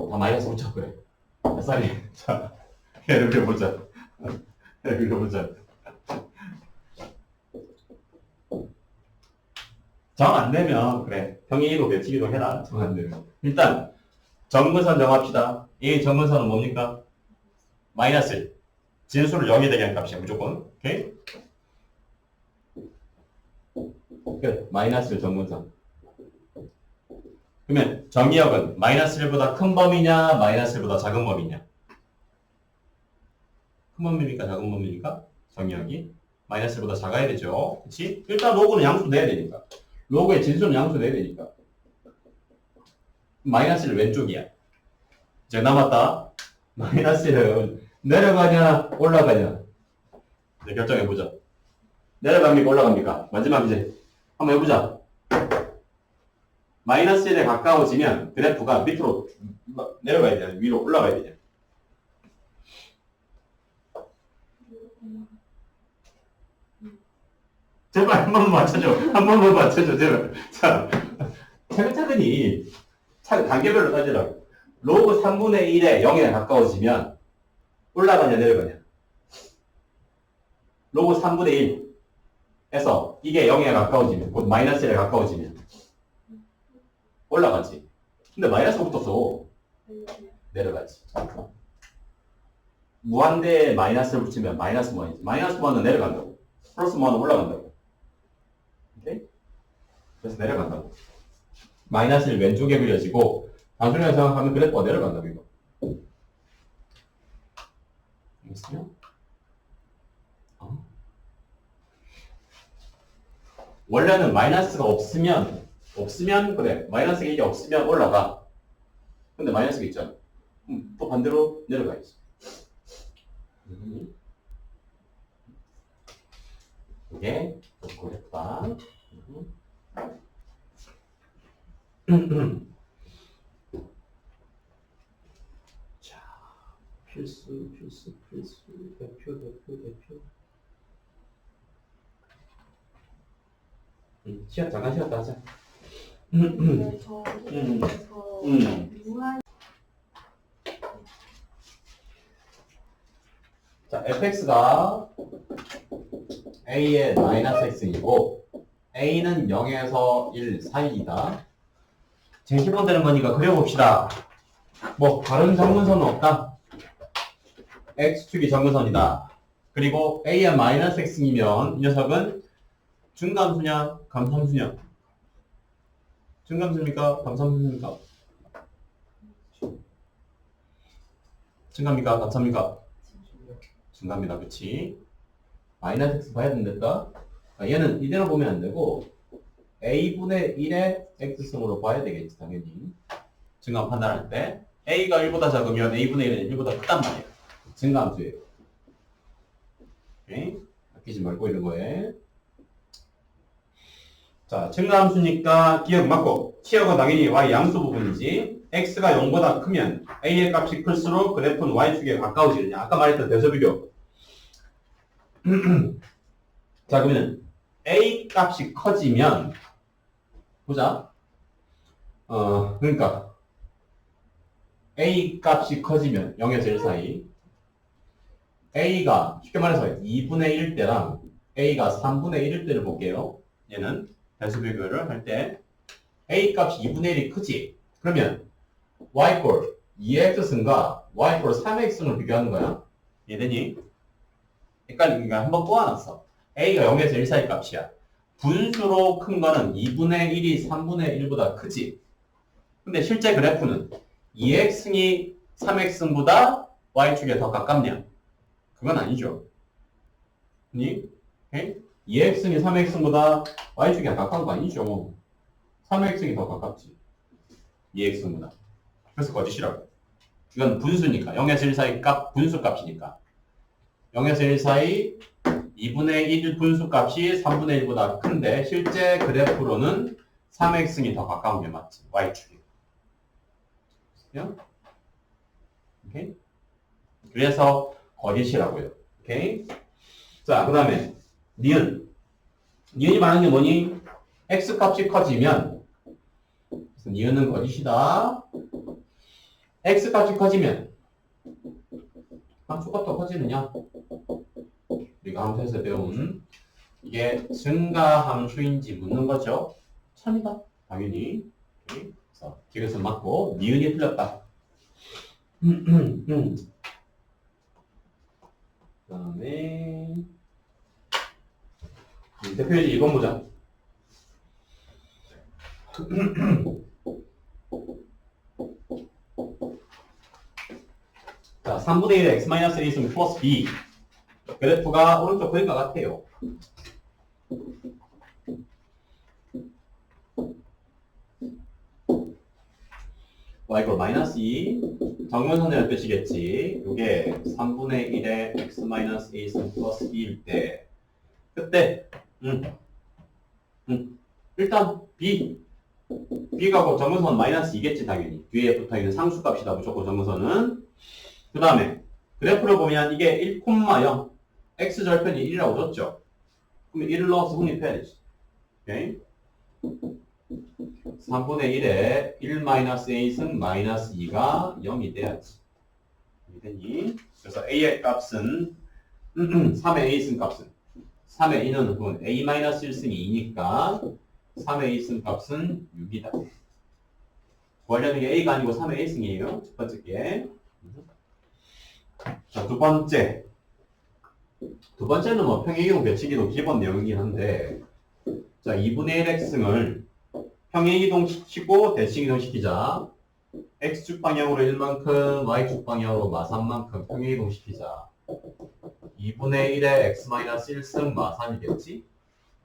A: 다 마이너스 붙여, 그래. 몇 살이? 자, 얘를 그려보자. 얘를 그려보자. 정 안 되면, 그래. 평행이동, 대칭이동 해라. 정 안 되면. 일단, 정근선 정합시다. 이 정근선은 뭡니까? 마이너스 1. 진수를 0이 되게 한 값이야, 무조건. 오케이? 끝. 마이너스 1 정근선. 그러면 정의역은 마이너스 1보다 큰 범위냐, 마이너스 1보다 작은 범위냐? 큰 범위입니까, 작은 범위입니까? 정의역이? 마이너스 1보다 작아야 되죠. 그치? 일단 로그는 양수 내야 되니까. 로그의 진수는 양수 내야 되니까. 마이너스 1 왼쪽이야. 이제 남았다. 마이너스 1은 내려가냐, 올라가냐? 이제 결정해보자. 내려갑니까, 올라갑니까? 마지막 이제 한번 해보자. 마이너스 1에 가까워지면 그래프가 밑으로 내려가야 되냐, 위로 올라가야 되냐? 제발 한 번만 맞춰줘. 한 번만 맞춰줘, 제발. 자, 차근차근히 단계별로 따지라. 로그 3분의 1에 0에 가까워지면 올라가냐, 내려가냐? 로그 3분의 1에서 이게 0에 가까워지면, 곧 마이너스 1에 가까워지면 올라가지. 근데 마이너스가 붙었어. 내려가지. 무한대에 마이너스를 붙이면 마이너스 무한이지. 마이너스 무한은 내려간다고. 플러스 무한은 올라간다고. 오케이? 그래서 내려간다고. 마이너스 1 왼쪽에 그려지고 단순하게 생각하면 그래프가 내려간다고, 이거. 알겠어요? 원래는 마이너스가 없으면 그래. 마이너스가 이게 없으면 올라가. 근데 마이너스가 있잖아. 또 반대로 내려가야지. 이게 그래프다. 자, 필수, 대표. 잠깐 쉬었다 하자.
B: 근데 저 그래서 무한
A: 자, fx가 a의 마이너스 x이고 a는 0에서 1 사이이다. 제 기본 되는 거니까 그려봅시다. 뭐 다른 정근선은 없다. x축이 정근선이다. 그리고 a의 마이너스 x이면 이 녀석은 중감수냐, 감함수냐? 중감수입니까? 감함수입니까? 증가입니까? 감사합니까? 증가입니다. 그치? 마이너스 x 봐야 된다. 얘는 이대로 보면 안 되고 a분의 1의 x승으로 봐야 되겠지, 당연히. 증감 판단할 때. a가 1보다 작으면 a분의 1은 1보다 크단 말이에요. 증가함수예요. 오케이? 아끼지 말고 이런 거에. 자, 증가함수니까 기억 맞고, 치역은 당연히 y 양수 부분이지. x가 0보다 크면 a의 값이 클수록 그래프는 y축에 가까워지느냐. 아까 말했던 대소비교. 자, 그러면 a 값이 커지면 보자. 그러니까 A 값이 커지면 0에서 1 사이 A가 쉽게 말해서 2분의 1 때랑 A가 3분의 1일 때를 볼게요. 얘는 배수 비교를 할 때 A 값이 2분의 1이 크지? 그러면 Y꼴 2x승과 Y꼴 3x승을 비교하는 거야. 이해되니? 헷갈리니까 한번 꼬아놨어. A가 0에서 1 사이 값이야. 분수로 큰 거는 2분의 1이 3분의 1보다 크지? 근데 실제 그래프는 2x승이 3x승보다 Y축에 더 가깝냐? 그건 아니죠. 아니? 2x승이 3x승보다 Y축에 가까운 거 아니죠. 3x승이 더 가깝지. 2x승보다. 그래서 거짓이라고. 이건 분수니까. 0에서 1 사이 값, 분수 값이니까. 0에서 1 사이 2분의 1 분수 값이 3분의 1보다 큰데 실제 그래프로는 3x승이 더 가까운 게 맞지. Y축이. 오케이? 그래서 거짓이라고요. 오케이? 자, 그 다음에 니은. 니은이 말하는 게 뭐니? x 값이 커지면 그래서 니은은 거짓이다. x 값이 커지면 함수값도 커지느냐? 우리가 함수에서 배운 이게 증가함수인지 묻는 거죠. 참이다. 당연히. 오케이. 그래서 디귿은 맞고 니은이 틀렸다. 그 다음에 대표이지 2번 보자. 자, 3분의 1에 x-a 있으면 플러스 b. 그래프가 오른쪽 그림과 같아요. y가 마이너스 2 정면선이라는 뜻이겠지. 이게 3분의 1에 x-a 있으면 플러스 b일 때 그때 일단 b가 정근선 마이너스 2겠지 당연히. 뒤에 붙어있는 상수값이다 무조건 정근선은. 그 다음에 그래프를 보면 이게 1,0 x절편이 1이라고 줬죠. 그럼 1을 넣어서 확립해야지. 오케이? 3분의 1에 1-a승 마이너스 2가 0이 돼야지. 이해되니? 그래서 a의 값은 3의 a승 값은 3의 2는 a-1승이 2니까 3의 a승 값은 6이다. 구하려는 게 a가 아니고 3의 a승이에요. 첫 번째 게. 자, 두 번째는 뭐 평행이동 배치기도 기본 내용이긴 한데, 자, 2분의 1 x승을 평행이동 시키고 대칭이동 시키자. x축 방향으로 1만큼, y축 방향으로 마3만큼 평행이동 시키자. 2분의 1에 x-1승 마3이겠지?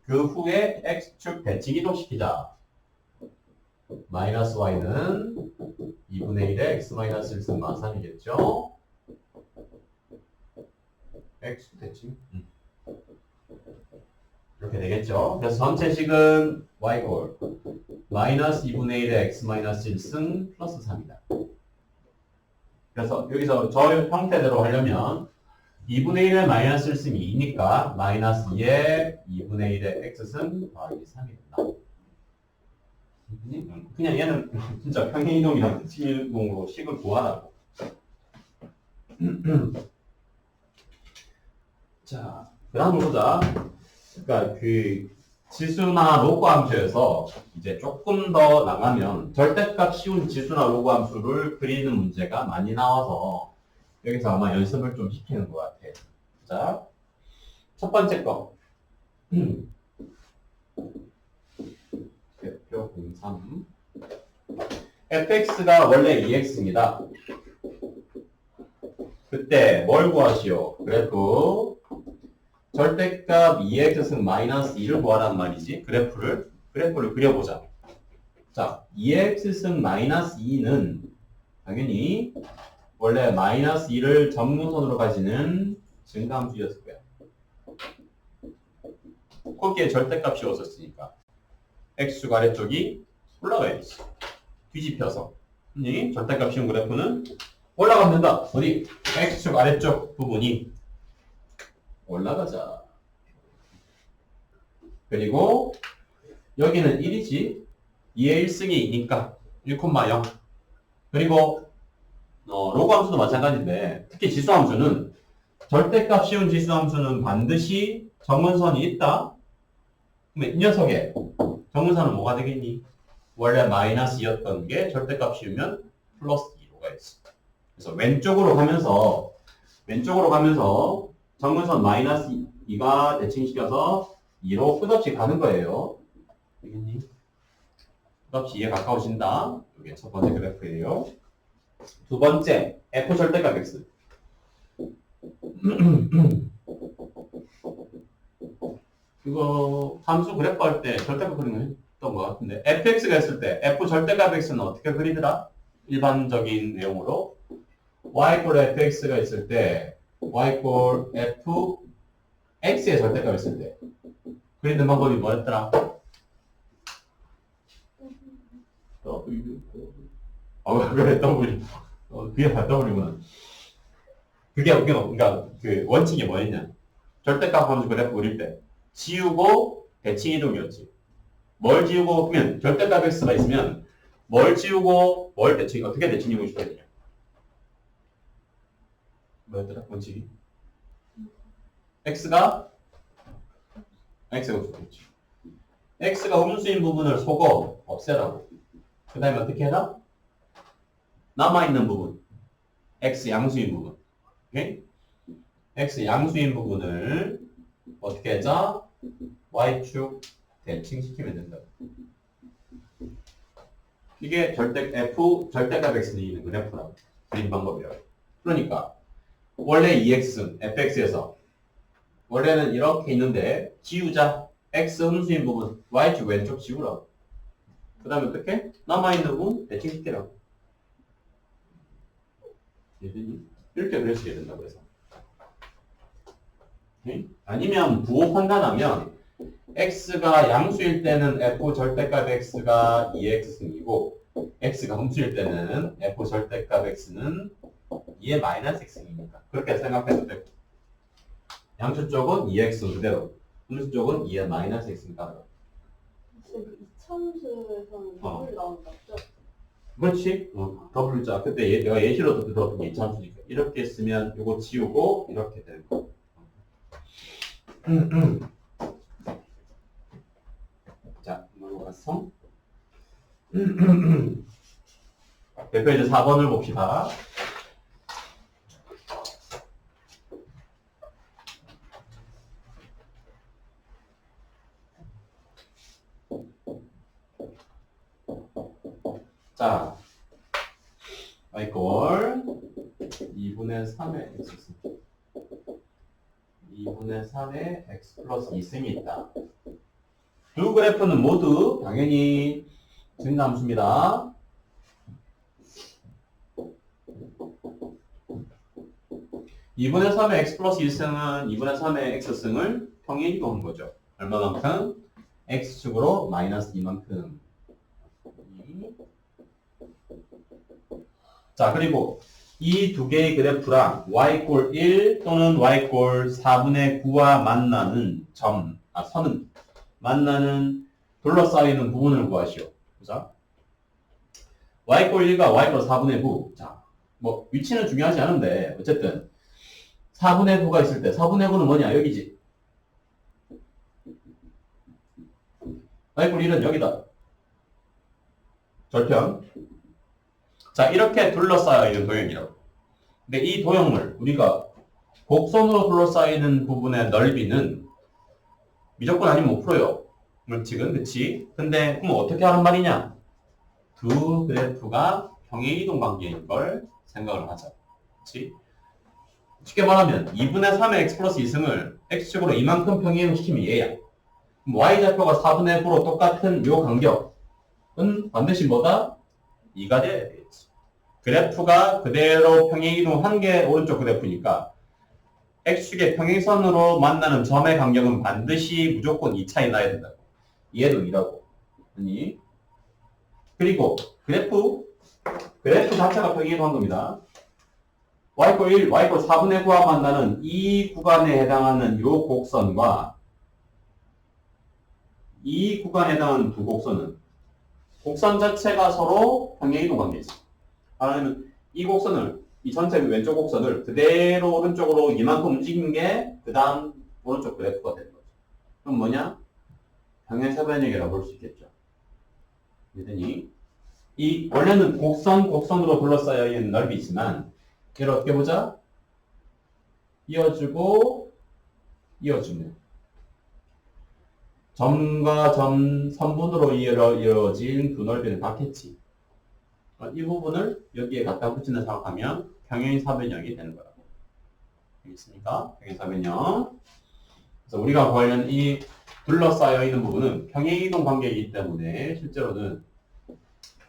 A: 그 후에 x축 대칭이동 시키자. 마이너스 y는 2분의 1에 x-1승 마3이겠죠? x 대칭 이렇게 되겠죠. 그래서 전체식은 y골 마이너스 2분의 1에 x-1승 플러스 3이다. 그래서 여기서 저 형태대로 하려면 2분의 1에 마이너스 1승이 2니까 마이너스 2에 2분의 1에 x승 더하기 3이 된다. 그냥 얘는 진짜 평행이동이랑 대칭이동으로 식을 구하라고. 자, 그 다음으로 보자. 그러니까 그 지수나 로그 함수에서 이제 조금 더 나가면 절대값 쉬운 지수나 로그 함수를 그리는 문제가 많이 나와서 여기서 아마 연습을 좀 시키는 것 같아. 자, 첫 번째 거. 대표 03. fx가 원래 2x입니다. 그때 뭘 구하시오? 그래프 절대값 2x승 마이너스 2를 구하란 말이지. 그래프를 그려보자. 자, 2x승 마이너스 2는 당연히 원래 마이너스 2를 정문선으로 가지는 증가함수였을 거야. 거기에 절대값이 없었으니까 x축 아래쪽이 올라가야지. 뒤집혀서. 절대값 쉬운 그래프는 올라가면 된다. 어디? x축 아래쪽 부분이 올라가자. 그리고 여기는 1이지. 2의 1승이 2니까 1,0. 그리고 로그 함수도 마찬가지인데 특히 지수 함수는 절대값 씌운 지수 함수는 반드시 정근선이 있다. 그러면 이 녀석의 정근선은 뭐가 되겠니? 원래 마이너스였던 게 절대값 씌우면 플러스 2로 가야지. 그래서 왼쪽으로 가면서 정근선 마이너스 2가 대칭시켜서 2로 끝없이 가는 거예요. 되겠니? 끝없이 2에 가까워진다. 이게 첫 번째 그래프예요. 두 번째, F 절대값 X. 이거 함수 그래프 할 때 절대값 그리는 거 했던 것 같은데 fx가 있을 때 F 절대값 X는 어떻게 그리더라? 일반적인 내용으로 y 꼴 fx가 있을 때 y 꼴 f x의 절대값 있을 때 그리는 방법이 뭐였더라? W 그래 W 그게 다 W구나. 그게 그러니까 그 원칙이 뭐였냐? 절대값 함수 그래프 그릴 때 지우고 대칭 이동이었지. 뭘 지우고 그러면 절대값 x가 있으면 뭘 지우고 뭘 대칭 어떻게 대칭 이동을 시켜야 되냐? 뭐였더라 원칙이? x가 없었지. x가 음수인 부분을 속어 없애라고. 그 다음에 어떻게 해라? 남아있는 부분 x 양수인 부분. 오케이? x 양수인 부분을 어떻게 하자? y축 대칭시키면 된다. 이게 절대값 x는 있는 그래프라고 그린 방법이라고. 그러니까 원래 2x는 fx에서 원래는 이렇게 있는데 지우자. x 음수인 부분 y축 왼쪽 지우라고. 그 다음에 어떻게? 남아있는 부분 대칭시키라고. 이렇게 그려지게 된다고 해서. 아니면 부호 판단하면 x가 양수일 때는 f 절대값 x가 2x승이고 x가 음수일 때는 f 절대값 x는 2의 마이너스 x승이니까 그렇게 생각해도 되고 양수 쪽은 2x 그대로 음수 쪽은 2의 마이너스 x승 따라.
B: 그 이차함수에서는 더블 나오는 거 맞죠?
A: 그렇지? W자. 그때 내가 예시로 들었던 게 이차함수니까 이렇게 쓰면 이거 지우고 이렇게 되는 거. 자, 넘어가서 대표 이제 4번을 봅시다. 자, y꼴 2분의 3의 x 2분의 3의 x 플러스 2승이 있다. 두 그래프는 모두 당연히 증가함수입니다. (2분의 3의 x 플러스 1승은 2분의 3의 x승을 평행이동한 거죠. 얼마만큼? x축으로 마이너스 2만큼. 자, 그리고 이 두 개의 그래프랑 y꼴 1 또는 y꼴 4분의 9와 만나는 선은 만나는 둘러싸이는 부분을 구하시오. 그죠? y꼴 1과 y꼴 4분의 9. 자, 뭐 위치는 중요하지 않은데 어쨌든 4분의 9가 있을 때 4분의 9는 뭐냐? 여기지. y꼴 1은 여기다. 절편. 자, 이렇게 둘러싸여 있는 도형이라고. 근데 이 도형을 우리가 곡선으로 둘러싸이는 부분의 넓이는 무조건 아니면 못 풀어요. 원칙은, 그치? 근데 그럼 어떻게 하는 말이냐? 두 그래프가 평행이동 관계인 걸 생각을 하자. 그치? 쉽게 말하면 2분의 3의 x 플러스 2승을 x축으로 이만큼 평행시키면 얘야. 그럼 y좌표가 4분의 9로 똑같은 요 간격은 반드시 뭐다? 2가 돼야 되겠지. 그래프가 그대로 평행이동한 게 오른쪽 그래프니까 x축의 평행선으로 만나는 점의 간격은 반드시 무조건 2 차이 나야 된다고. 얘도 2라고. 아니. 그리고 그래프 자체가 평행이동한 겁니다. y꼴 1, y꼴 4분의 9와 만나는 이 구간에 해당하는 요 곡선과 이 구간에 해당하는 두 곡선은 곡선 자체가 서로 평행이동 관계이지. 말하면 이 곡선을 이 전체 왼쪽 곡선을 그대로 오른쪽으로 이만큼 움직인 게 그 다음 오른쪽 그래프가 되는 거죠. 그럼 뭐냐? 평행사변형이라고 볼 수 있겠죠. 그랬더니 이 원래는 곡선으로 둘러싸여 있는 넓이 있지만 얘를 어떻게 보자? 이어주고 이어주면 점과 점 선분으로 이어진 두 넓이는 같겠지. 이 부분을 여기에 갖다 붙이는 생각하면 평행사변형이 되는 거라고. 알겠습니까? 평행사변형. 그래서 우리가 구하려는 이 둘러싸여 있는 부분은 평행이동 관계이기 때문에 실제로는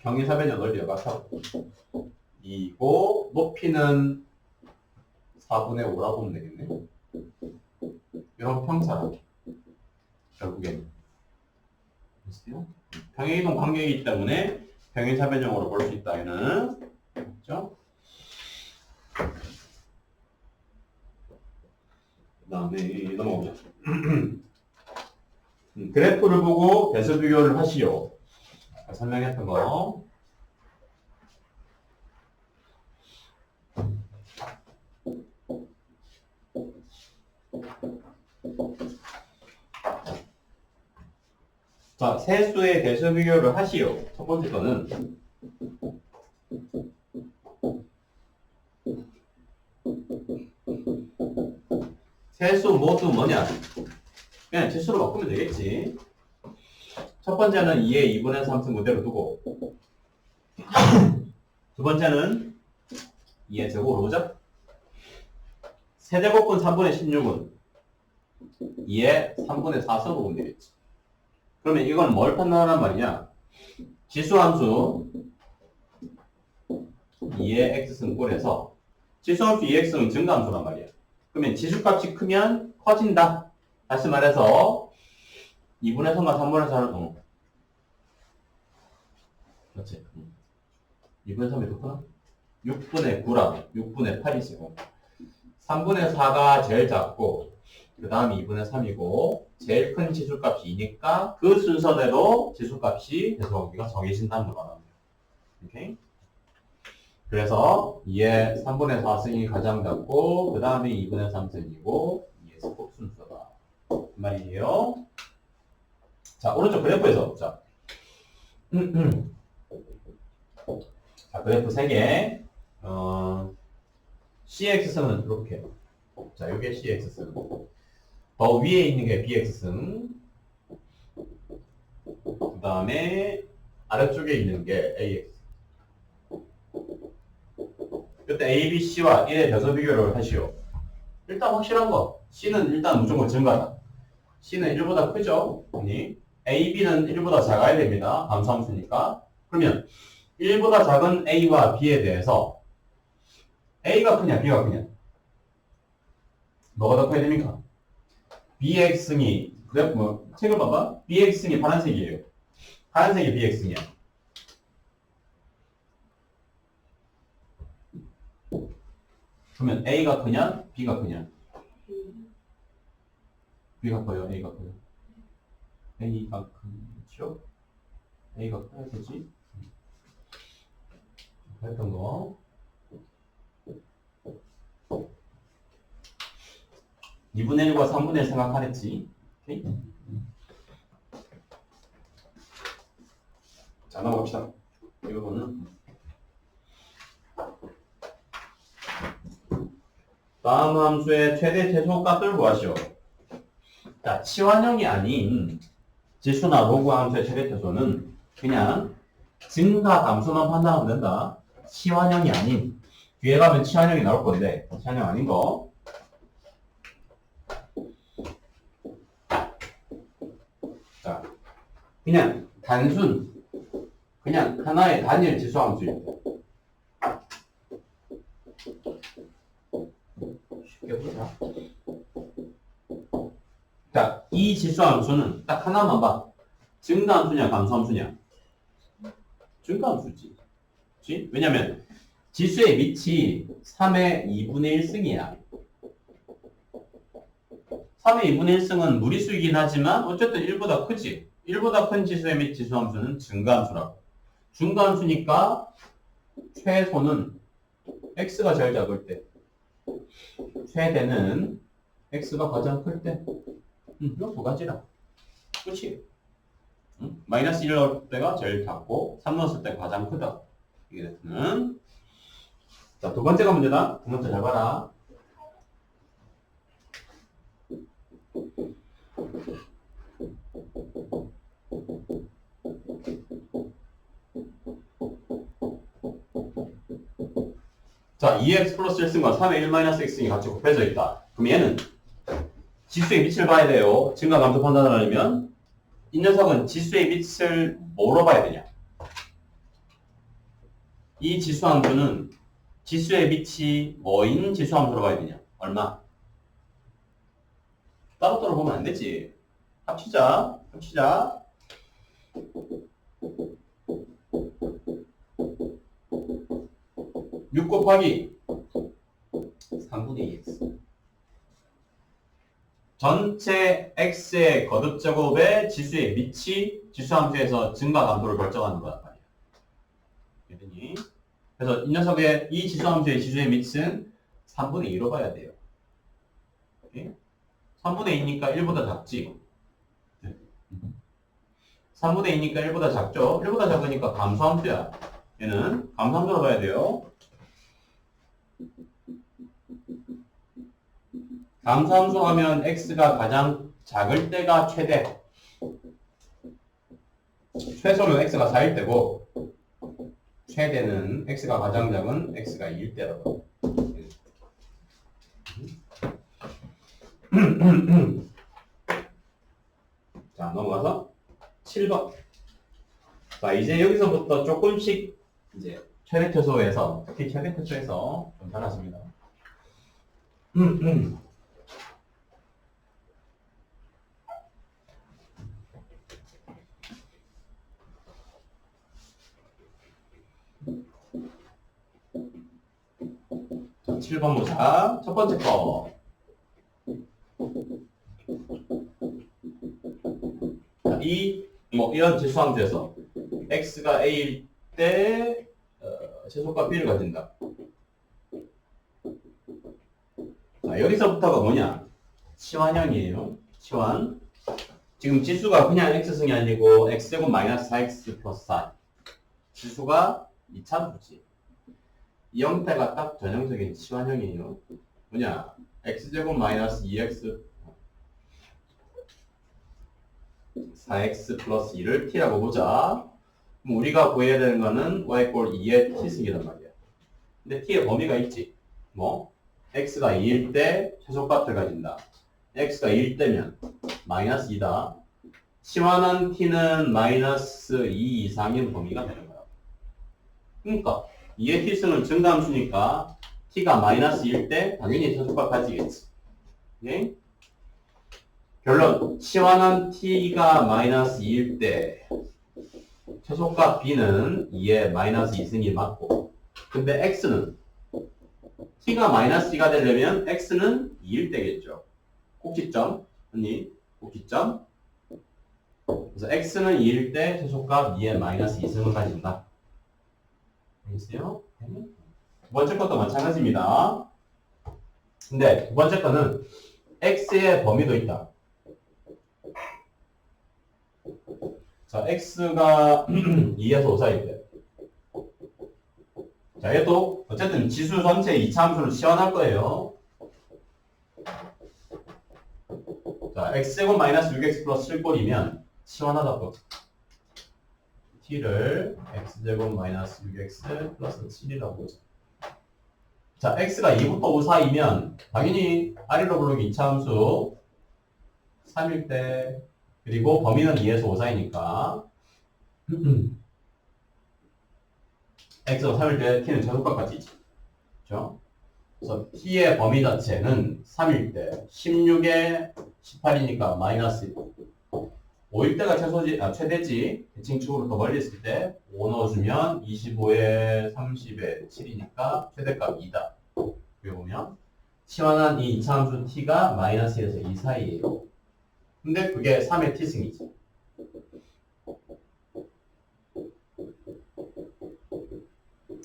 A: 평행사변형 넓이가 같다고. 이고 높이는 4분의 5라고 보면 되겠네. 이런 평차라고. 결국에는. 됐어요? 평행이동 관계이기 때문에 평행사변형으로 볼 수 있다. 얘는. 그렇죠? 그 다음에 넘어가보자. 그래프를 보고 배수 비교를 하시오. 아까 설명했던 거. 자, 세수의 배수 비교를 하시오. 첫 번째 거는 세수 모두 뭐냐? 그냥 지수로 바꾸면 되겠지. 첫 번째는 2의 2분의 3승 그대로 두고 두 번째는 2의 제곱으로 보자. 세제곱분 3분의 16은 2의 3분의 4승으로 보면 되겠지. 그러면 이건 뭘 판단하란 말이냐? 지수함수 2의 x승꼴에서 지수함수 2x는 증가함수란 말이야. 그러면 지수값이 크면 커진다. 다시 말해서 2분의 3과 3분의 4는 그렇지. 2분의 3이 좋구나. 6분의 9라고. 6분의 8이지고 3분의 4가 제일 작고 그 다음이 2분의 3이고 제일 큰 지수값이 2니까 그 순서대로 지수값이 배수관계가 정해진다는 걸 말합니다. 오케이? 그래서 2의 3분의 4승이 가장 작고 그 다음에 2분의 3승이고 2의 스콥 순서다. 그 말이에요. 자, 오른쪽 그래프에서 보자. 자, 그래프 3개. CX승은 이렇게. 자, 요게 CX승. 더 위에 있는 게 BX승. 그 다음에 아래쪽에 있는 게 AX. 그때 A, B, C와 1의 배수 비교를 하시오. 일단 확실한 거. C는 일단 무조건 증가다. C는 1보다 크죠? 아니, A, B는 1보다 작아야 됩니다. 함수함수니까. 그러면 1보다 작은 A와 B에 대해서 A가 크냐, B가 크냐? 뭐가 더 커야 됩니까? BX승이, 그래, 뭐, 책을 봐봐. BX승이 파란색이에요. 파란색이 BX승이야. 그러면 A가 크냐, B가 크냐? B가 커요, A가 커요. A가 크죠? A가 커야 되지? 했던 거. 2분의 1과 3분의 1 생각하랬지. 오케이? 자, 넘어갑시다. 이 부분은. 다음 함수의 최대 최소 값을 구하시오. 자, 치환형이 아닌 지수나 로그 함수의 최대 최소는 그냥 증가 함수만 판단하면 된다. 치환형이 아닌, 뒤에 가면 치환형이 나올 건데, 치환형 아닌 거. 자, 그냥 단순, 그냥 하나의 단일 지수 함수입니다. 쉽게 보자. 자, 이 지수 함수는 딱 하나만 봐. 증가 함수냐, 감소 함수냐? 증가 함수지. 그치? 왜냐면 지수의 밑이 3의 2분의 1승이야. 3의 2분의 1승은 무리수이긴 하지만 어쨌든 1보다 크지. 1보다 큰 지수의 밑 지수 함수는 증가 함수라고. 증가 함수니까 최소는 x가 제일 작을 때. 최대는 x가 가장 클 때. 이거 두 가지라. 그치? 마이너스 1 넣을 때가 제일 작고 3 넣었을 때 가장 크다. 이게 됐으면. 자, 두 번째가 문제다. 두 번째 잘 봐라. 자, 2x 플러스 1승과 3의 1 마이너스 x승이 같이 곱해져 있다. 그럼 얘는 지수의 밑을 봐야 돼요. 증가 감소 판단을 하려면 이 녀석은 지수의 밑을 뭐로 봐야 되냐? 이 지수 함수는 지수의 밑이 뭐인 지수 함수로 봐야 되냐? 얼마? 따로따로 보면 안 되지. 합치자. 6 곱하기 3분의 2x. 전체 x의 거듭제곱의 지수의 밑이 지수함수에서 증가 감소를 결정하는 거란 말이야. 알겠니? 그래서 이 녀석의 이 지수함수의 지수의 밑은 3분의 2로 봐야 돼요. 오케이? 3분의 2니까 1보다 작지? 3분의 2니까 1보다 작죠? 1보다 작으니까 감소함수야. 얘는 감소함수로 봐야 돼요. 감소함수 하면 x가 가장 작을 때가 최대. 최소는 x가 4일 때고 최대는 x가 가장 작은 x가 2일 때라고. 자, 넘어가서 7번. 자, 이제 여기서부터 조금씩 이제 최대 최소에서, 특히 최대 최소에서 좀 달라집니다. 자, 7번 보자. 첫 번째 거. 자, 이런 지수함수에서 x가 a일 때 최소값 b를 가진다. 자, 여기서부터가 뭐냐? 치환형이에요. 치환. 지금 지수가 그냥 x승이 아니고 x제곱 마이너스 4x 플러스 4. 지수가 이차수지. 이 형태가 딱 전형적인 치환형이에요. 뭐냐? x제곱 마이너스 2x 4x 플러스 2를 t라고 보자. 그럼 우리가 구해야 되는 거는 y 꼴 2의 t승이란 말이야. 근데 t의 범위가 있지. 뭐? x가 2일 때 최소값을 가진다. x가 2일 때면 마이너스 2다. 치환한 t는 마이너스 2 이상인 범위가 되는 거야. 그러니까 2의 t승은 증가함수니까 t가 마이너스 1일 때 당연히 최소값 가지겠지. 네? 결론. 치환한 t가 마이너스 2일 때 최소값 b는 2의 마이너스 2승이 맞고, 근데 x는 t가 마이너스 2가 되려면 x는 2일 때겠죠. 꼭지점. 아니, 꼭지점. 그래서 x는 2일 때 최소값 2의 마이너스 2승을 가진다. 알겠어요? 두 번째 것도 마찬가지입니다. 근데 두 번째 거는 x의 범위도 있다. 자, x가 2에서 5 사이일 때. 자, 얘도 어쨌든 지수 전체 2차 함수를 치환할 거예요. 자, x제곱 마이너스 6x 플러스 7꼴이면 치환하다고. t를 x제곱 마이너스 6x 플러스 7이라고 보자. 자, x가 2부터 5 사이면 당연히 아래로 부르기 2차 함수 3일 때, 그리고 범위는 2에서 5 사이니까 x가 3일 때 t는 최소값 같이지. 그렇죠? 그래서 t의 범위 자체는 3일 때 16에 18이니까 마이너스 5일 때가 최대지. 대칭축으로 더 멀리 있을 때 5 넣어주면 25에 30에 7이니까 최대값 2다. 여기 보면 치환한 이 이차함수 t가 마이너스 1에서 2 사이에요. 근데 그게 3의 t승이지.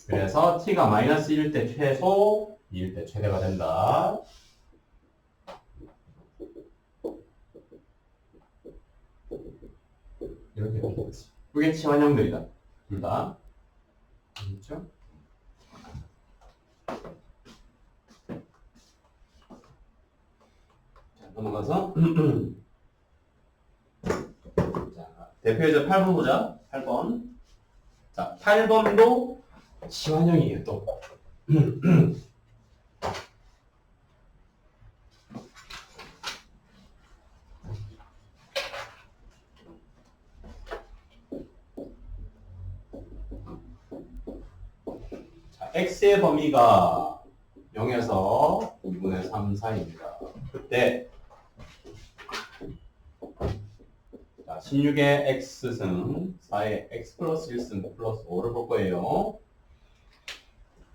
A: 그래서 t가 마이너스 1일 때 최소, 2일 때 최대가 된다. 이렇게 되겠지. 이게 치환형들이다. 둘 다. 그렇죠? 자, 넘어가서 자, 대표이자 8번 보자. 8번. 자, 8번도 치환형이에요, 또. 자, x의 범위가 0에서 2분의 3 사이입니다. 그때 자, 16의 x승, 4의 x 플러스 1승 플러스 5를 볼 거예요.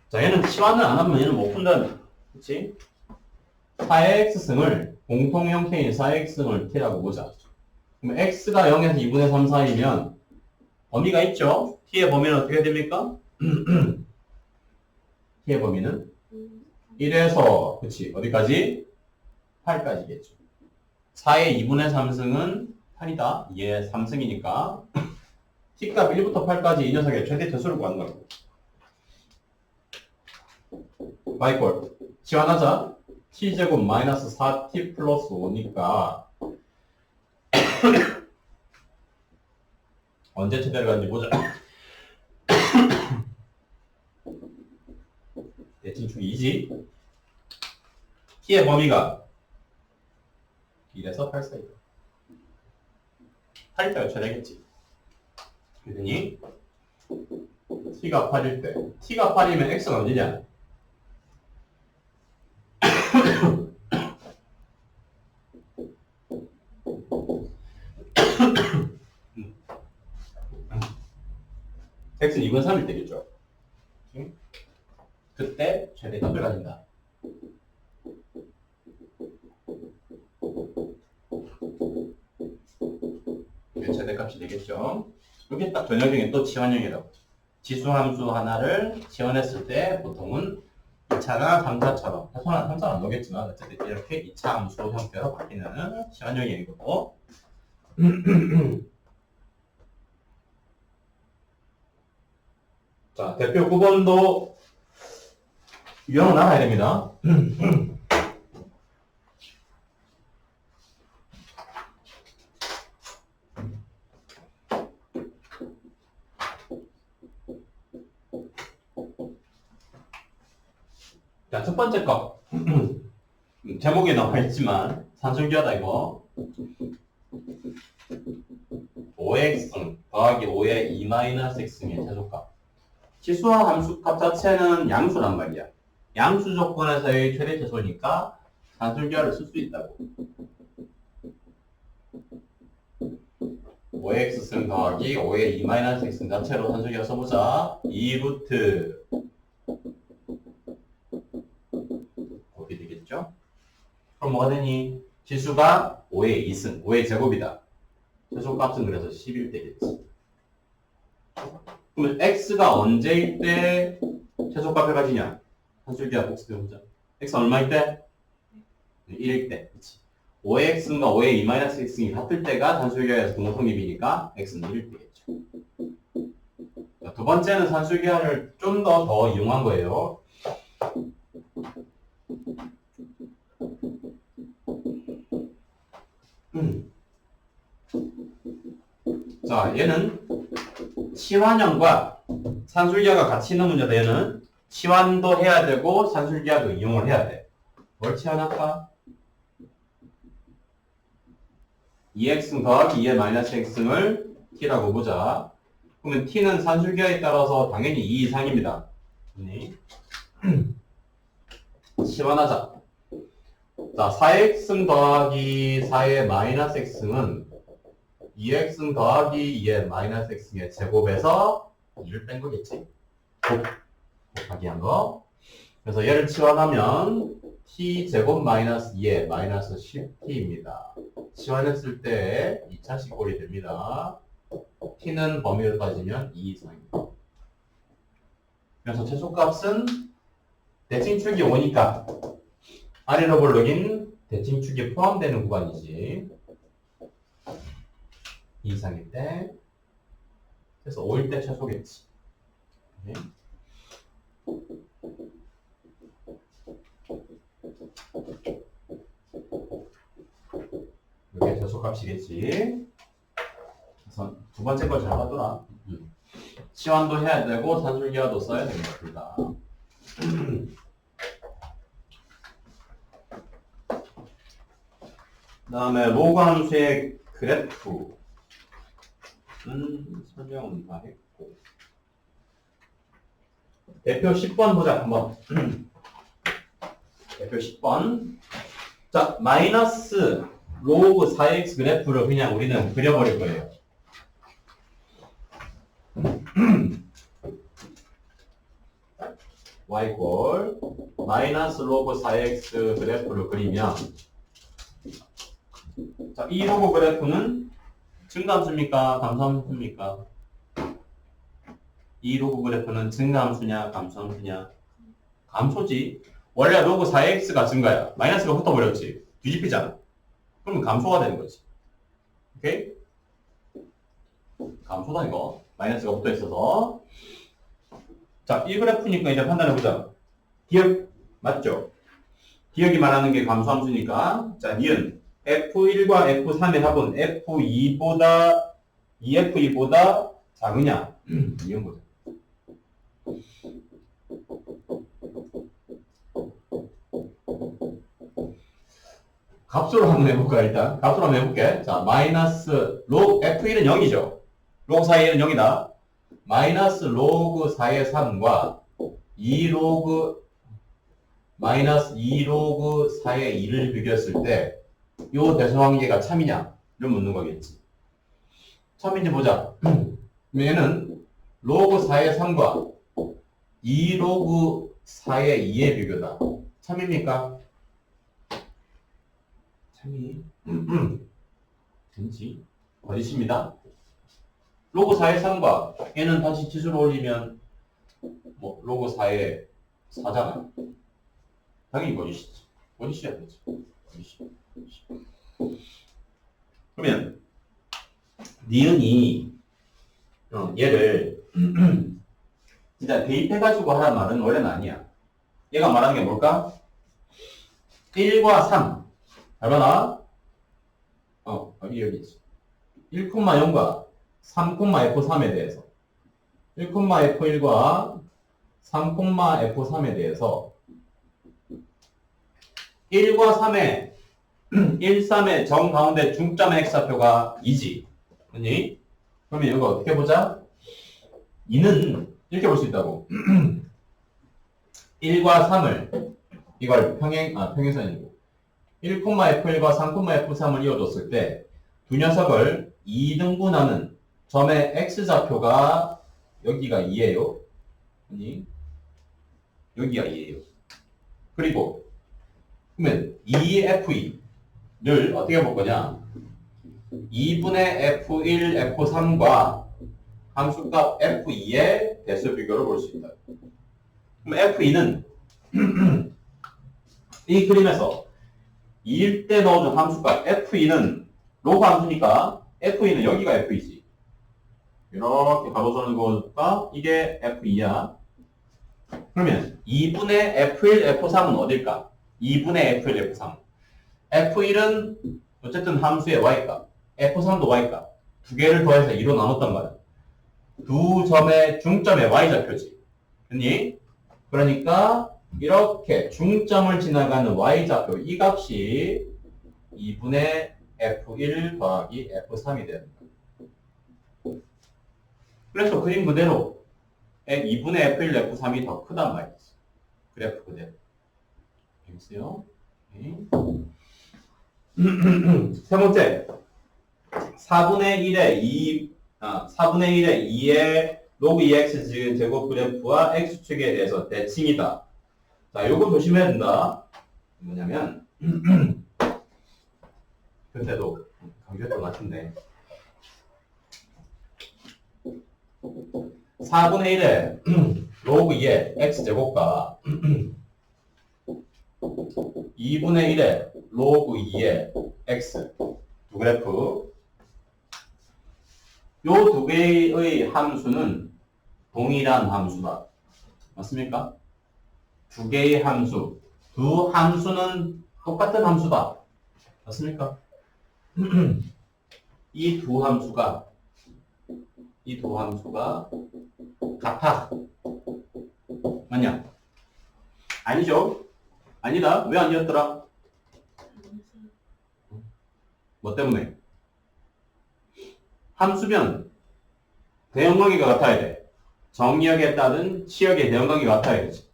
A: 자, 얘는 치환을 안 하면 얘는 못 푼다는, 그치? 4의 x승을 공통 형태인 4의 x승을 t라고 보자. 그럼 x가 0에서 2분의 3 사이면 범위가 있죠? t의 범위는 어떻게 됩니까? t의 범위는 1에서, 그치, 어디까지? 8까지겠죠. 4의 2분의 3승은 8이다. 얘 3승이니까 t값 1부터 8까지 이 녀석의 최대 대수를 구하는 거라고. y = 치환하자. t제곱 마이너스 4t 플러스 5니까 언제 최대를 가는지 보자. 대칭축 2지. t의 범위가 1에서 8 사이다. 8일 때가 최대겠지. 그러니 t가 8일 때, t가 8이면 x가 어디냐? x는 2분 3일 때겠죠. 그때 최대값을 가진다. 이게 최대값이 되겠죠. 이게 딱 전형적인 또 치환형이라고. 지수함수 하나를 치환했을 때 보통은 2차나 3차처럼, 최소한 3차는 안 오겠지만 어쨌든 이렇게 2차 함수 형태로 바뀌는 치환형이고. 자, 대표 9번도 유형을 알아야 됩니다. 자, 첫 번째 거. 제목에 나와 있지만 산술기하다 이거. 5x승 더하기 5의 2-x승의 최소값. 지수와 함수값 자체는 양수란 말이야. 양수 조건에서의 최대 최소니까 산술기하를 쓸 수 있다고. 5x승 더하기 5의 2-x승 자체로 산술기하 써보자. 2루트 곱이 되겠죠? 그럼 뭐가 되니? 지수가 5의 2승, 5의 제곱이다. 최소값은 그래서 10일 때겠지. 그러면 x가 언제일 때 최소값을 가지냐? 산술기하 복습해보자. x 얼마일 때? 1일 때. 그치. 5x과 5의 2-x승이 같을 때가 산술기하에서 동성립이니까 x는 1일 때겠죠. 자, 두 번째는 산술기하를 좀 더 이용한 거예요. 자, 얘는 치환형과 산술기하가 같이 있는 문제다. 얘는 치환도 해야 되고 산술기하도 이용을 해야 돼. 뭘 치환할까? 2x승 더하기 2의 마이너스 x승을 t라고 보자. 그러면 t는 산술기하에 따라서 당연히 2 이상입니다. 치환하자. 자, 4x승 더하기 4의 마이너스 x승은 2x승 더하기 2의 마이너스 x승의 제곱에서 2를 뺀 거겠지. 곱하기 한 거. 그래서 얘를 치환하면 t 제곱 마이너스 2의 마이너스 10t입니다. 치환했을 때 2차식 꼴이 됩니다. t는 범위를 따지면 2 이상입니다. 그래서 최소값은 대칭축이 5니까 아래로 볼록인 대칭축이 포함되는 구간이지. 2 이상일 때. 그래서 5일 때 최소겠지. 네. 이게 최소값이겠지. 그래서 두 번째 거 잘 하더라. 치환도 해야 되고 산술기하도 써야 됩니다. 둘 다. 그 다음에 로그 함수의 그래프. 설명은 다 했고. 대표 10번 보자, 한번. 대표 10번. 자, 마이너스 로그 4x 그래프를 그냥 우리는 그려버릴 거예요. y 꼴 마이너스 로그 4x 그래프를 그리면 자, 이 로그 그래프는 증가함수입니까? 감소함수입니까? 이 로그 그래프는 증가함수냐? 감소함수냐? 감소지. 원래 로그 4x가 증가야. 마이너스가 붙어버렸지. 뒤집히잖아. 그러면 감소가 되는 거지. 오케이? 감소다 이거. 마이너스가 붙어 있어서. 자, 이 그래프니까 이제 판단해보자. 기억 맞죠? 기억이 말하는 게 감소함수니까. 자, 니은 F1과 F3의 합은 F2보다 2F2보다 작으냐? 이런 거죠. 값으로 한번 해볼까, 일단. 값으로 한번 해볼게. 자, 마이너스, F1은 0이죠. 로그 4의 1은 0이다. 마이너스 로그 4의 3과 2로그, 4의 2를 비교했을 때, 요 대소관계가 참이냐? 를 묻는 거겠지. 참인지 보자. 얘는 로그 4의 3과 2로그 4의 2의 비교다. 참입니까? 참이. 된지. 거짓입니다. 로그 4의 3과 얘는 다시 지수로 올리면 뭐 로그 4의 4잖아. 당연히 거짓이지. 거짓이야 되지. 거짓이. 그러면 니은이 얘를 진짜 대입해가지고 하라는 말은 원래는 아니야. 얘가 말하는 게 뭘까? 1과 3 잘 봐라. 여기 있지. 1,0과 3,F3에 대해서 1,F1과 3,F3에 대해서 1과 3의 1, 3의 정 가운데 중점의 x좌표가 2지. 그니? 그러면 이거 어떻게 보자? 2는 이렇게 볼 수 있다고. 1과 3을 이걸 평행선이고 1,F1과 3,F3을 이어줬을 때 두 녀석을 2등분하는 점의 x좌표가 여기가 2예요. 아니, 여기가 2예요. 그리고 그러면 2F2를 어떻게 볼 거냐? 2분의 F1, F3과 함수값 F2의 대수 비교를 볼 수 있다. 그럼 F2는 이 그림에서 2일 때 넣어준 함수값 F2는 로그 함수니까 F2는 여기가 F2지. 이렇게 가로선을 그어줄까? 이게 F2야. 그러면 2분의 F1, F3은 어딜까? 2분의 F1, F3. F1은 어쨌든 함수의 Y값. F3도 Y값. 두 개를 더해서 2로 나눴단 말이야. 두 점의 중점의 Y좌표지. 그니? 그러니까 이렇게 중점을 지나가는 Y좌표 이 값이 2분의 F1 더하기 F3이 되는 거야. 그래서 그림 그대로 2분의 F1, F3이 더 크단 말이지. 그래프 그대로. 알겠어요? 세 번째. 4분의 1의 2의 로그 2x 제곱 그래프와 x축에 대해서 대칭이다. 자, 요거 조심해야 된다. 뭐냐면, 그때도 강조했던 것 같은데, 4분의 1의 로그 2의 x제곱과 2분의 1의 로그 2의 x 두 그래프 요 두 개의 함수는 동일한 함수다. 맞습니까? 두 개의 함수, 두 함수는 똑같은 함수다. 맞습니까? 이 두 함수가 같아. 맞냐? 아니죠? 아니다. 왜 아니었더라? 뭐 때문에? 함수면 대응관계가 같아야 돼. 정의역에 따른 치역의 대응관계가 같아야 되지.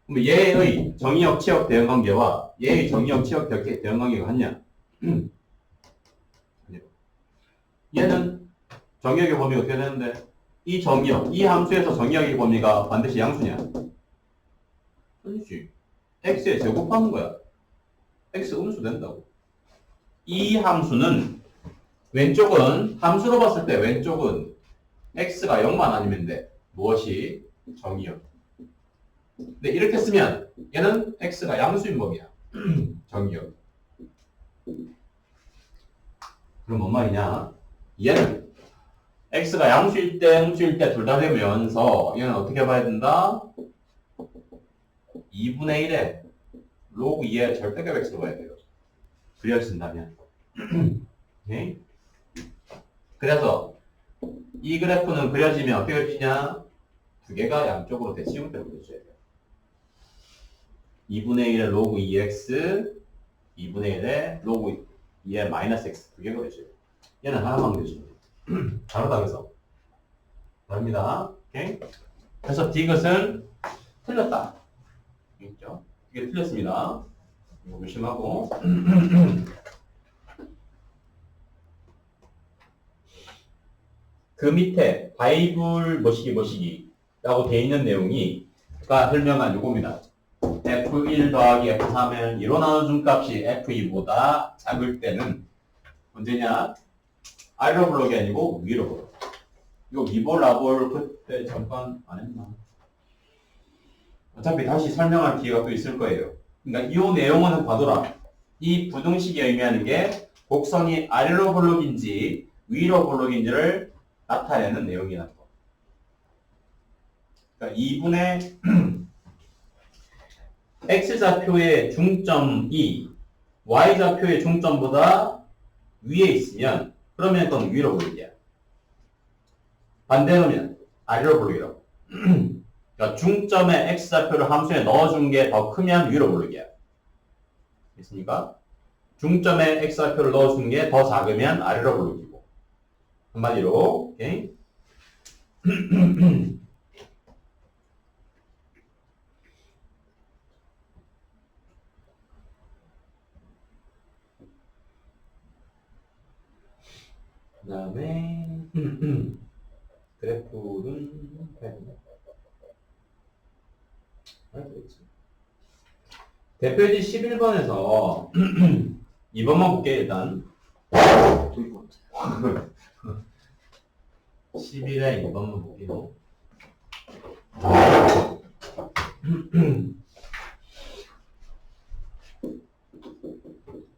A: 그럼 얘의 정의역, 치역 대응관계와 얘의 정의역, 치역 대응관계가 같냐? 얘는 정의역의 범위가 어떻게 되는데? 이 정의역, 이 함수에서 정의역의 범위가 반드시 양수냐? 아니지. x에 제곱하는 거야. x 음수 된다고. 이 함수는 왼쪽은 함수로 봤을 때 왼쪽은 x가 0만 아니면 돼. 무엇이? 정의역. 근데 이렇게 쓰면 얘는 x가 양수인 법이야. 정의역. 그럼 뭔 말이냐? 얘는 x가 양수일 때, 음수일 때 둘 다 되면서 얘는 어떻게 봐야 된다? 2분의 1에 로그 2의 절대값 x로 봐야 돼요. 그려진다면. 오케이? 그래서 이 그래프는 그려지면 어떻게 그려지냐? 두 개가 양쪽으로 대칭형태로 그려져야 돼요. 2분의 1의 로그 2x, 2분의 1의 로그 2의 마이너스 x 두 개가 그려져요. 얘는 하나만 그려집니다. 다르다 그래서. 다릅니다. 오케이? 그래서 디귿은 틀렸다. 있죠? 이게 틀렸습니다. 이거 조심하고. 그 밑에 바이블 뭐시기라고 되어 있는 내용이가 설명한 요겁니다. F1 더하기 F3은 2로 나눠준 값이 F2보다 작을 때는 언제냐? 아래로 블록이 아니고 위로 블록. 이거 미볼 라볼 그때 잠깐 안 했나? 어차피 다시 설명할 기회가 또 있을 거예요. 그러니까 이 내용은 봐둬라. 이 부등식이 의미하는 게 곡선이 아래로 블록인지 위로 블록인지를 나타내는 내용이라는 거. 그러니까 2분의 x좌표의 중점이 y좌표의 중점보다 위에 있으면 그러면 그건 위로 블록이야. 반대로면 아래로 블록이라고. 그러니까 중점의 x좌표를 함수에 넣어준 게 더 크면 위로 블록이야. 됐습니까? 중점의 x좌표를 넣어준 게 더 작으면 아래로 블록이고. 한마디로, 오케이? 그 다음에, 그래프는, 대표지 11번에서 2번만 볼게, 일단. 11에 2번만 볼게요.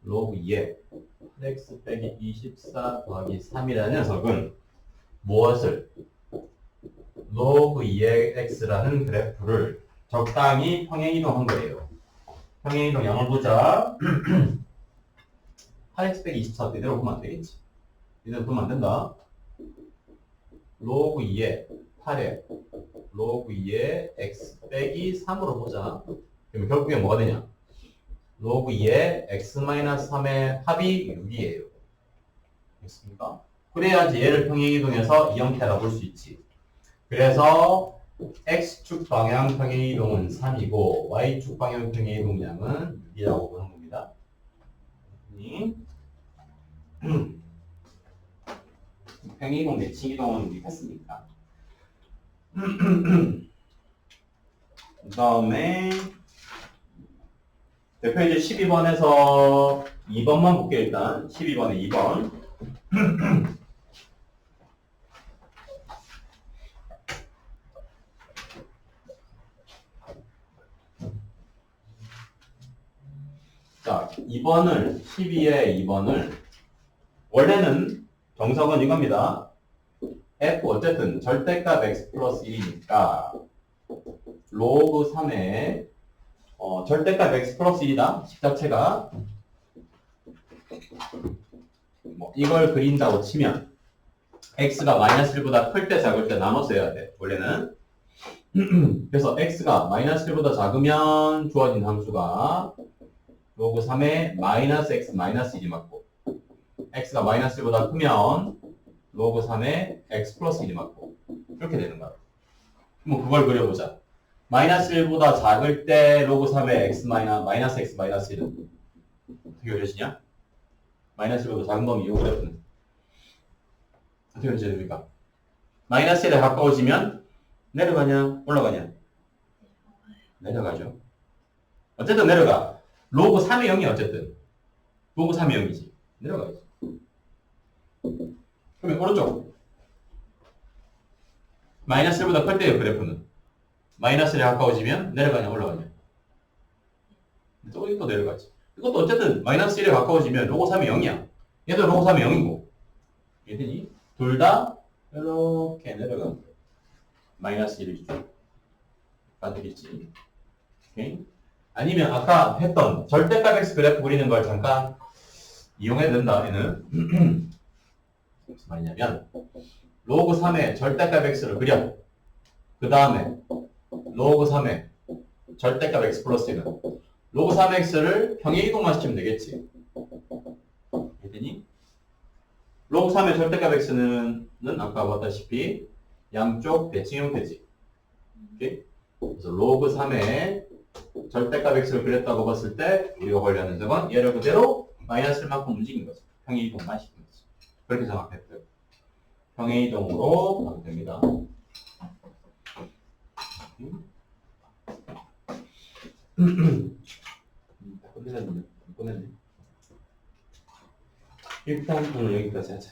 A: 로그 2에 8x 빼기 24 더하기 3이라는 녀석은 무엇을? 로그 2의 x라는 그래프를 적당히 평행이동한 거예요. 평행이동 양을 보자. 8x 빼기 24 이대로 보면 안 되겠지. 이대로 보면 안 된다. 로그 2의 8에 로그 2의 x 빼기 3으로 보자. 그러면 결국에 뭐가 되냐? 로그 2의 x-3의 합이 6이에요. 됐습니까? 그래야지 얘를 평행이동해서 이 형태라 볼 수 있지. 그래서 x축 방향 평행이동은 3이고 y축 방향 평행이동량은 6이라고 보는 겁니다. 평행이동 내칭이동은 우리 했으니까. 그 다음에 대표이제 12번에서 2번만 볼게요. 일단 12번에 2번. 자, 2번을 12의 2번을 원래는 정석은 이겁니다. f 어쨌든 절대값 x 플러스 1이니까 로그 3의 절대값 x 플러스 1이다. 식 자체가 뭐 이걸 그린다고 치면 x가 마이너스 1보다 클 때 작을 때 나눠 써야 돼. 원래는. 그래서 x가 마이너스 1보다 작으면 주어진 함수가 로그 3의 마이너스 x 마이너스 1이 맞고 x가 마이너스 1보다 크면 로그 3의 x 플러스 1이 맞고 이렇게 되는 거야. 그럼 그걸 그려보자. 마이너스 1보다 작을 때 로그 3의 x 마이너스 x 마이너스 1은 어떻게 그려지냐? 마이너스 1보다 작은 범위 이거 그렸거든. 어떻게 그려집니까? 마이너스 1에 가까워지면 내려가냐? 올라가냐? 내려가죠. 어쨌든 내려가. 로그 3의 0이 어쨌든. 로그 3의 0이지. 내려가야지. 그러면 오른쪽. 마이너스 1보다 클 때의 그래프는 마이너스 1에 가까워지면 내려가냐? 올라가냐? 또 내려가지. 이것도 어쨌든 마이너스 1에 가까워지면 로그 3의 0이야. 얘도 로그 3의 0이고. 얘들이 둘 다 이렇게 내려가는 거야. 마이너스 1이죠. 맞겠지. 오케이? 아니면 아까 했던 절대값 x 그래프 그리는 걸 잠깐 이용해야 된다. 얘는 무슨 말이냐면 로그 3의 절대값 x를 그려. 그 다음에 로그 3의 절대값 x 플러스 1은 로그 3x를 평행이동만 시키면 되겠지. 그랬더니 로그 3의 절대값 x는 아까 봤다시피 양쪽 대칭 형태지. 오케이? 그래서 로그 3의 절대값 x를 그렸다고 봤을 때 우리가 관리하는 점은 얘를 그대로 마이너스 1만큼 움직인 거죠. 평행이동만 시킨 거지. 그렇게 생각했어요. 평행이동으로 가면 됩니다. 끝냈네. 일단 오늘 여기까지 하자.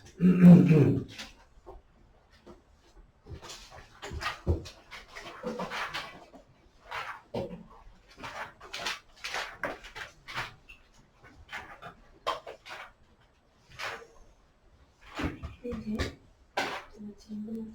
B: 이제 질문을